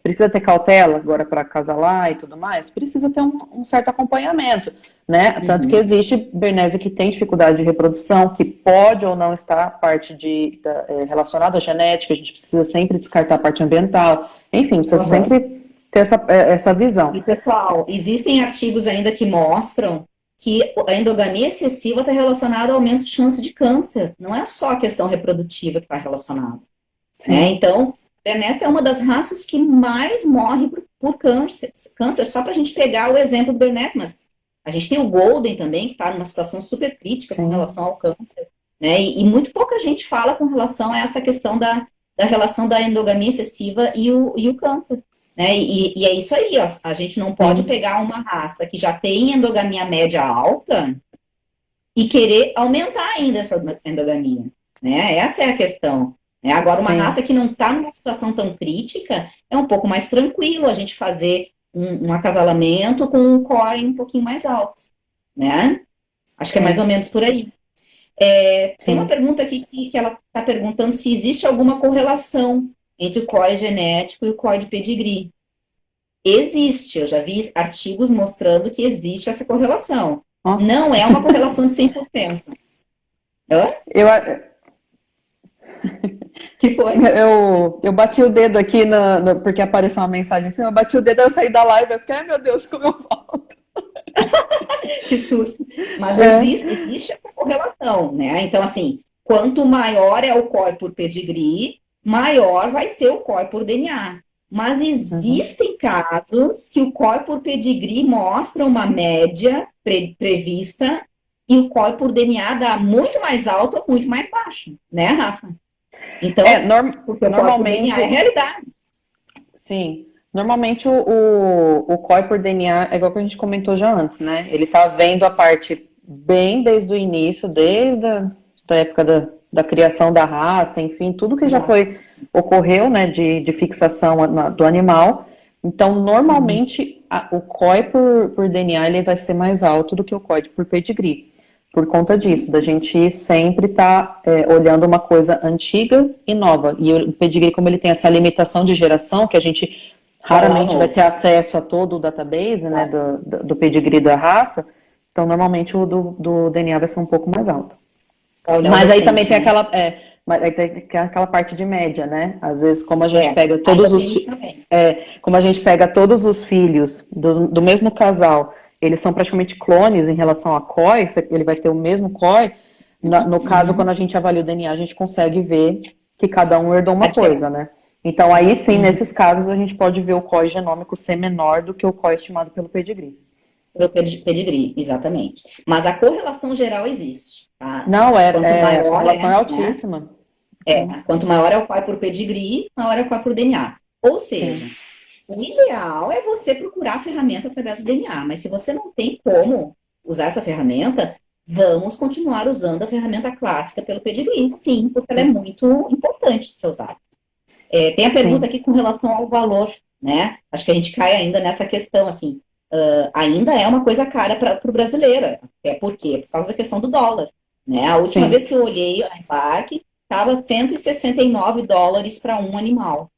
Precisa ter cautela agora para acasalar e tudo mais? Precisa ter um certo acompanhamento, né? Tanto que existe Bernese que tem dificuldade de reprodução, que pode ou não estar parte relacionada à genética, a gente precisa sempre descartar a parte ambiental. Enfim, precisa sempre ter essa visão. E, pessoal, existem artigos ainda que mostram que a endogamia excessiva está relacionada ao aumento de chance de câncer. Não é só a questão reprodutiva que está relacionada. Né? Então, Bernese é uma das raças que mais morre por câncer. Só para a gente pegar o exemplo do Bernese, mas a gente tem o Golden também, que está numa situação super crítica com relação ao câncer. Né? E muito pouca gente fala com relação a essa questão da relação da endogamia excessiva e o câncer. Né? E é isso aí, ó. A gente não pode pegar uma raça que já tem endogamia média alta e querer aumentar ainda essa endogamia. Né? Essa é a questão. Né? Agora, uma raça que não está numa situação tão crítica, é um pouco mais tranquilo a gente fazer um acasalamento com um COI um pouquinho mais alto. Né? Acho que é mais ou menos por aí. Tem uma pergunta aqui que ela está perguntando se existe alguma correlação entre o COI genético e o COI de pedigree. Existe, eu já vi artigos mostrando que existe essa correlação. Nossa. Não é uma correlação de 100%. Hã? Que foi? Eu bati o dedo aqui, porque apareceu uma mensagem assim, eu bati o dedo, aí eu saí da live, eu fiquei, ai meu Deus, como eu volto. Que susto. Mas existe essa correlação, né? Então, assim, quanto maior é o COI por pedigree, maior vai ser o COI por DNA. Mas existem casos que o COI por pedigree mostra uma média prevista e o COI por DNA dá muito mais alto ou muito mais baixo, né, Rafa? Então, normalmente é realidade. Sim. Normalmente o COI por DNA é igual que a gente comentou já antes, né? Ele tá vendo a parte bem desde o início, desde a época da criação da raça, enfim, tudo que já ocorreu, né, de fixação do animal. Então, normalmente, o COI por DNA ele vai ser mais alto do que o COI por pedigree. Por conta disso, da gente sempre estar olhando uma coisa antiga e nova. E o pedigree, como ele tem essa limitação de geração, que a gente raramente vai ter acesso a todo o database, né, do pedigree da raça, então normalmente o do DNA vai ser um pouco mais alto. Mas aí também tem aquela parte de média, né? Às vezes, como a gente pega todos os filhos do mesmo casal, eles são praticamente clones em relação a COI, ele vai ter o mesmo COI. No caso, quando a gente avalia o DNA, a gente consegue ver que cada um herdou uma coisa, né? Então, aí sim, nesses casos, a gente pode ver o COI genômico ser menor do que o COI estimado pelo pedigree. Pelo pedigree, exatamente. Mas a correlação geral existe. Tá? Não, a correlação é altíssima. Quanto maior é o COI por pedigree, maior é o COI por DNA. Ou seja, o ideal é você procurar a ferramenta através do DNA, mas se você não tem como usar essa ferramenta, vamos continuar usando a ferramenta clássica pelo pedigree, sim, porque ela é muito importante de ser usada. Tem a pergunta aqui com relação ao valor, né? Acho que a gente cai ainda nessa questão, assim, ainda é uma coisa cara para o brasileiro. Por quê? Por causa da questão do dólar. Né? A última vez que eu olhei a embarque, estava $169 para um animal.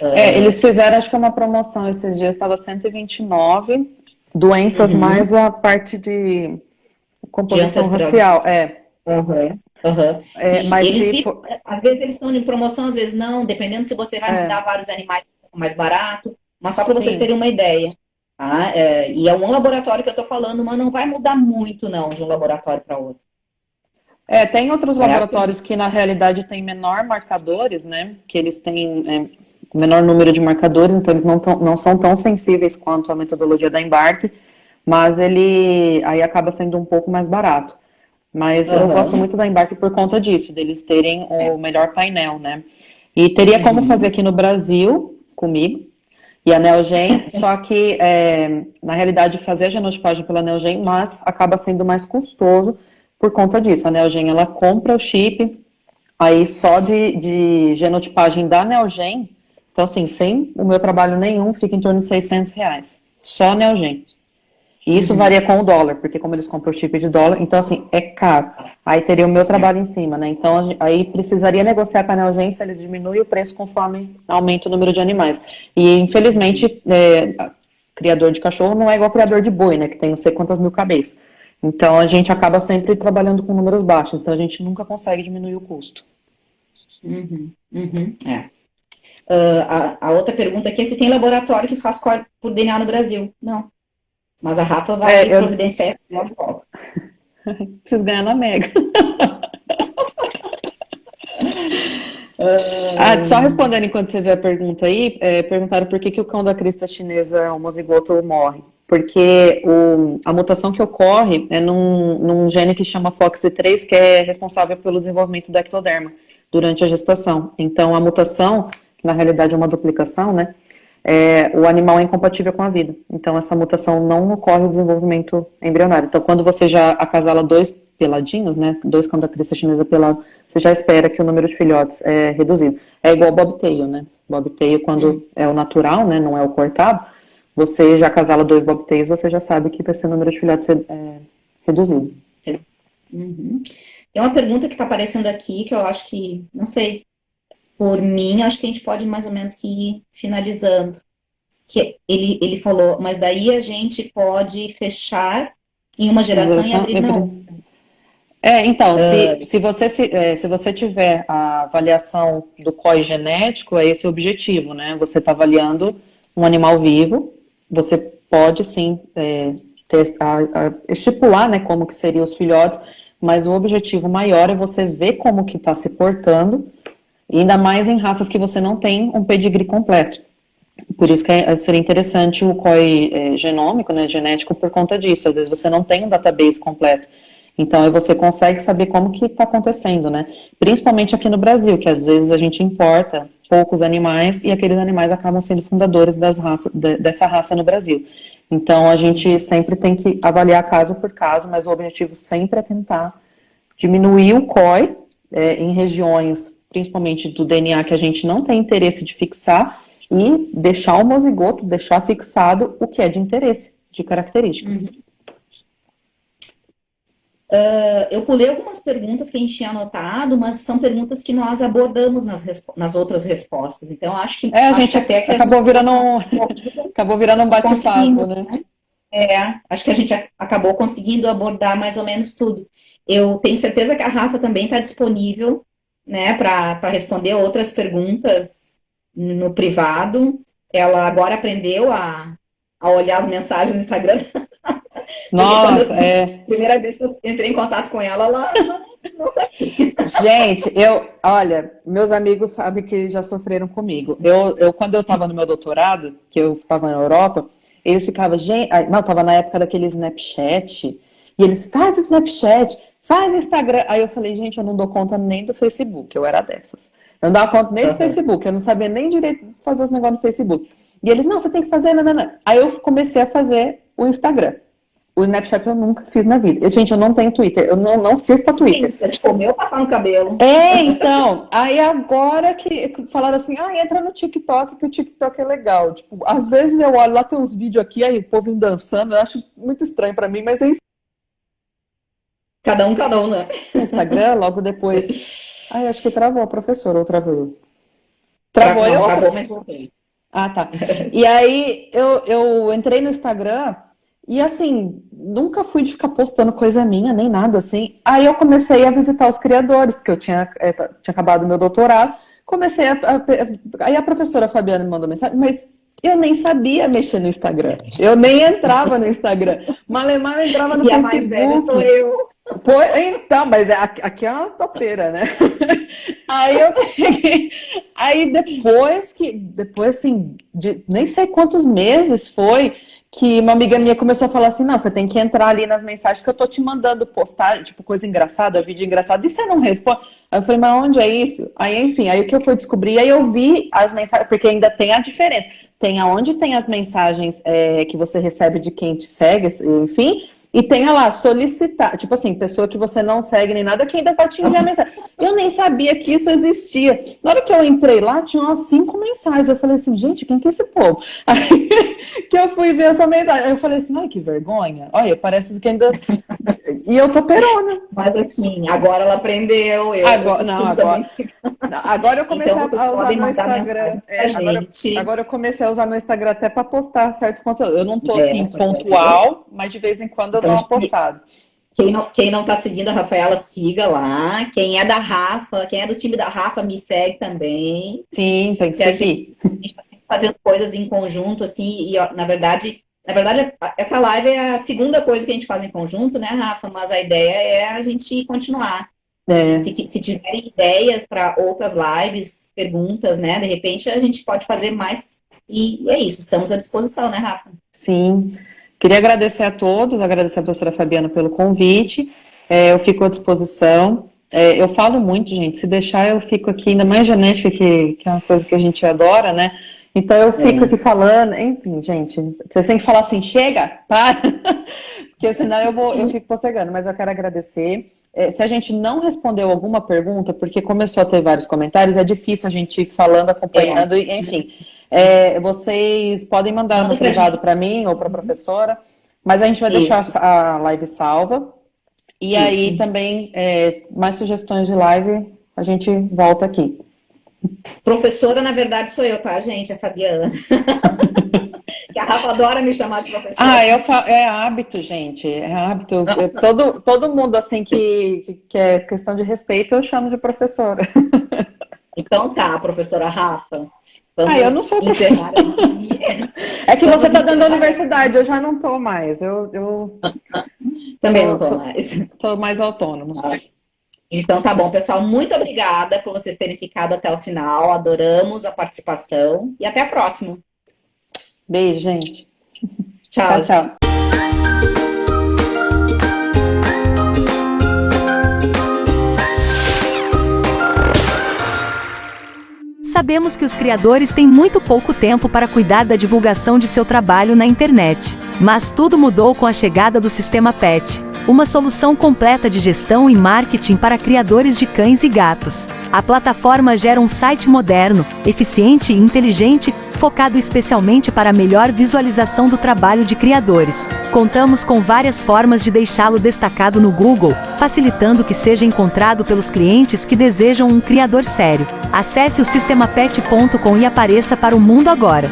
Eles fizeram, acho que uma promoção esses dias, estava 129, doenças mais a parte de composição racial. Mas às vezes eles estão em promoção, às vezes não, dependendo se você vai mandar vários animais mais barato, mas só para vocês terem uma ideia. tá? E é um laboratório que eu estou falando, mas não vai mudar muito, não, de um laboratório para outro. Tem outros Certo? laboratórios que, na realidade, têm menor marcadores, né? Que eles têm menor número de marcadores, então eles não são tão sensíveis quanto a metodologia da Embark, mas ele aí acaba sendo um pouco mais barato. Mas eu gosto muito da Embark por conta disso, deles terem o melhor painel, né? E teria como fazer aqui no Brasil, comigo, e a Neogen, só que, na realidade, fazer a genotipagem pela Neogen, mas acaba sendo mais custoso por conta disso. A Neogen, ela compra o chip, aí só de genotipagem da Neogen, então assim, sem o meu trabalho nenhum, fica em torno de R$ 600, só a Neogen. E isso varia com o dólar, porque como eles compram o chip de dólar, então assim, é caro. Aí teria o meu trabalho em cima, né? Então aí precisaria negociar com a Neogen se eles diminuem o preço conforme aumenta o número de animais. E infelizmente, criador de cachorro não é igual criador de boi, né? Que tem não sei quantas mil cabeças. Então a gente acaba sempre trabalhando com números baixos, então a gente nunca consegue diminuir o custo. A outra pergunta aqui é se tem laboratório que faz código por DNA no Brasil. Não. Mas a Rafa vai providenciar essa de volta. Preciso ganhar na Mega. Só respondendo enquanto você vê a pergunta aí, perguntaram por que o cão da crista chinesa homozigoto morre. Porque a mutação que ocorre é num gene que chama FOXC3, que é responsável pelo desenvolvimento do ectoderma durante a gestação. Então, a mutação, que na realidade é uma duplicação, né? O animal é incompatível com a vida. Então, essa mutação não ocorre o desenvolvimento embrionário. Então, quando você já acasala 2 peladinhos, né, 2 cães da crista chinesa pelados, você já espera que o número de filhotes é reduzido. É igual bobtail, né? Bobtail, quando é o natural, né, não é o cortado, você já acasala 2 bobtails, você já sabe que vai ser o número de filhotes reduzido. Tem uma pergunta que está aparecendo aqui, que eu acho que, não sei, por mim, acho que a gente pode mais ou menos que ir finalizando. Que ele falou, mas daí a gente pode fechar em uma geração e abrir na outra. Então, se você tiver a avaliação do COI genético, é esse o objetivo, né? Você está avaliando um animal vivo, você pode sim estipular, né, como que seriam os filhotes, mas o objetivo maior é você ver como que está se portando, ainda mais em raças que você não tem um pedigree completo. Por isso que seria interessante o COI genômico, né, genético, por conta disso. Às vezes você não tem um database completo. Então, aí você consegue saber como que está acontecendo, né? Principalmente aqui no Brasil, que às vezes a gente importa poucos animais e aqueles animais acabam sendo fundadores dessa raça no Brasil. Então, a gente sempre tem que avaliar caso por caso, mas o objetivo sempre é tentar diminuir o COI em regiões, principalmente do DNA, que a gente não tem interesse de fixar, e deixar o homozigoto, deixar fixado o que é de interesse, de características. Eu pulei algumas perguntas que a gente tinha anotado, mas são perguntas que nós abordamos nas outras respostas. Então, acho que a gente até acabou virando um bate-papo, né? Acho que a gente acabou conseguindo abordar mais ou menos tudo. Eu tenho certeza que a Rafa também está disponível, né, para responder outras perguntas no privado. Ela agora aprendeu a olhar as mensagens no Instagram. Nossa, Primeira vez que eu entrei em contato com ela, ela não sabia. Gente, olha, meus amigos sabem que já sofreram comigo. Quando eu estava no meu doutorado, que eu estava na Europa, eles ficavam, não, estava na época daquele Snapchat, e eles, faz Snapchat, faz Instagram. Aí eu falei, gente, eu não dou conta nem do Facebook, eu era dessas. Eu não dava conta nem do Facebook, eu não sabia nem direito de fazer os negócios no Facebook. E eles, não, você tem que fazer, não. Aí eu comecei a fazer o Instagram. O Snapchat eu nunca fiz na vida. Gente, eu não tenho Twitter, eu não sirvo pra Twitter. Você comeu passar no cabelo. Então, aí agora que falaram assim, entra no TikTok, que o TikTok é legal. Tipo, às vezes eu olho lá, tem uns vídeos aqui, aí o povo dançando, eu acho muito estranho pra mim, mas enfim. Cada um, né? No Instagram, logo depois. Acho que travou a professora, ou travou eu? Travou eu? Travou, mas voltei. Tá. E aí eu entrei no Instagram e assim, nunca fui de ficar postando coisa minha, nem nada assim. Aí eu comecei a visitar os criadores, porque eu tinha acabado meu doutorado. Aí a professora Fabiana me mandou mensagem, mas Eu nem sabia mexer no Instagram. Eu nem entrava no Instagram. Malemar entrava no E a Facebook. mais velha sou eu. Pô, então, mas aqui é uma topeira, né? Aí eu peguei. Aí depois assim, nem sei quantos meses foi que uma amiga minha começou a falar assim, não, você tem que entrar ali nas mensagens que eu tô te mandando postar, tipo, coisa engraçada, vídeo engraçado, e você não responde? Aí eu falei, mas onde é isso? Aí, enfim, aí o que eu fui descobrir, aí eu vi as mensagens, porque ainda tem a diferença, tem aonde tem as mensagens que você recebe de quem te segue, enfim, e tem lá, solicitar, tipo assim, pessoa que você não segue nem nada, que ainda vai te enviar mensagem. Eu nem sabia que isso existia. Na hora que eu entrei lá, tinha umas 5 mensagens. Eu falei assim, gente, quem que é esse povo? Aí que eu fui ver essa mensagem. Aí eu falei assim, ai, que vergonha. Olha, parece que ainda... E eu tô perona. Mas assim, agora ela aprendeu. Agora eu comecei Então, a usar meu Instagram. Agora Agora eu comecei a usar meu Instagram até para postar certos conteúdos. Eu não tô assim pontual, mas de vez em quando eu dou uma postada. Quem não tá seguindo a Rafaela, siga lá. Quem é da Rafa, quem é do time da Rafa, me segue também. Sim, tem que seguir. A gente tá sempre fazendo coisas em conjunto, assim, e ó, na verdade, essa live é a segunda coisa que a gente faz em conjunto, né, Rafa? Mas a ideia é a gente continuar. Se tiverem ideias para outras lives, perguntas, né, de repente a gente pode fazer mais. E é isso, estamos à disposição, né, Rafa? Sim. Queria agradecer a todos, agradecer a professora Fabiana pelo convite. Eu fico à disposição. Eu falo muito, gente, se deixar eu fico aqui, ainda mais genética, que é uma coisa que a gente adora, né? Então eu fico aqui falando, enfim, gente, vocês têm que falar assim, chega, para, porque senão eu fico postergando, mas eu quero agradecer. Se a gente não respondeu alguma pergunta, porque começou a ter vários comentários, é difícil a gente ir falando, acompanhando, enfim. Vocês podem mandar no privado para mim ou para a professora, mas a gente vai deixar a live salva. E aí também, mais sugestões de live, a gente volta aqui. Professora, na verdade, sou eu, tá, gente? A Fabiana. Que a Rafa adora me chamar de professora. É hábito, gente. É hábito. Todo mundo, assim, que é questão de respeito, eu chamo de professora. Então tá, professora Rafa. Eu não sou professora. É que você está dentro da universidade, eu já não estou mais. Eu também não estou mais. Estou mais autônoma. Então tá bom, pessoal. Muito obrigada por vocês terem ficado até o final. Adoramos a participação. E até a próxima. Beijo, gente. Tchau, tchau. Sabemos que os criadores têm muito pouco tempo para cuidar da divulgação de seu trabalho na internet. Mas tudo mudou com a chegada do Sistema Pet, uma solução completa de gestão e marketing para criadores de cães e gatos. A plataforma gera um site moderno, eficiente e inteligente, focado especialmente para a melhor visualização do trabalho de criadores. Contamos com várias formas de deixá-lo destacado no Google, facilitando que seja encontrado pelos clientes que desejam um criador sério. Acesse o sistemapet.com e apareça para o mundo agora.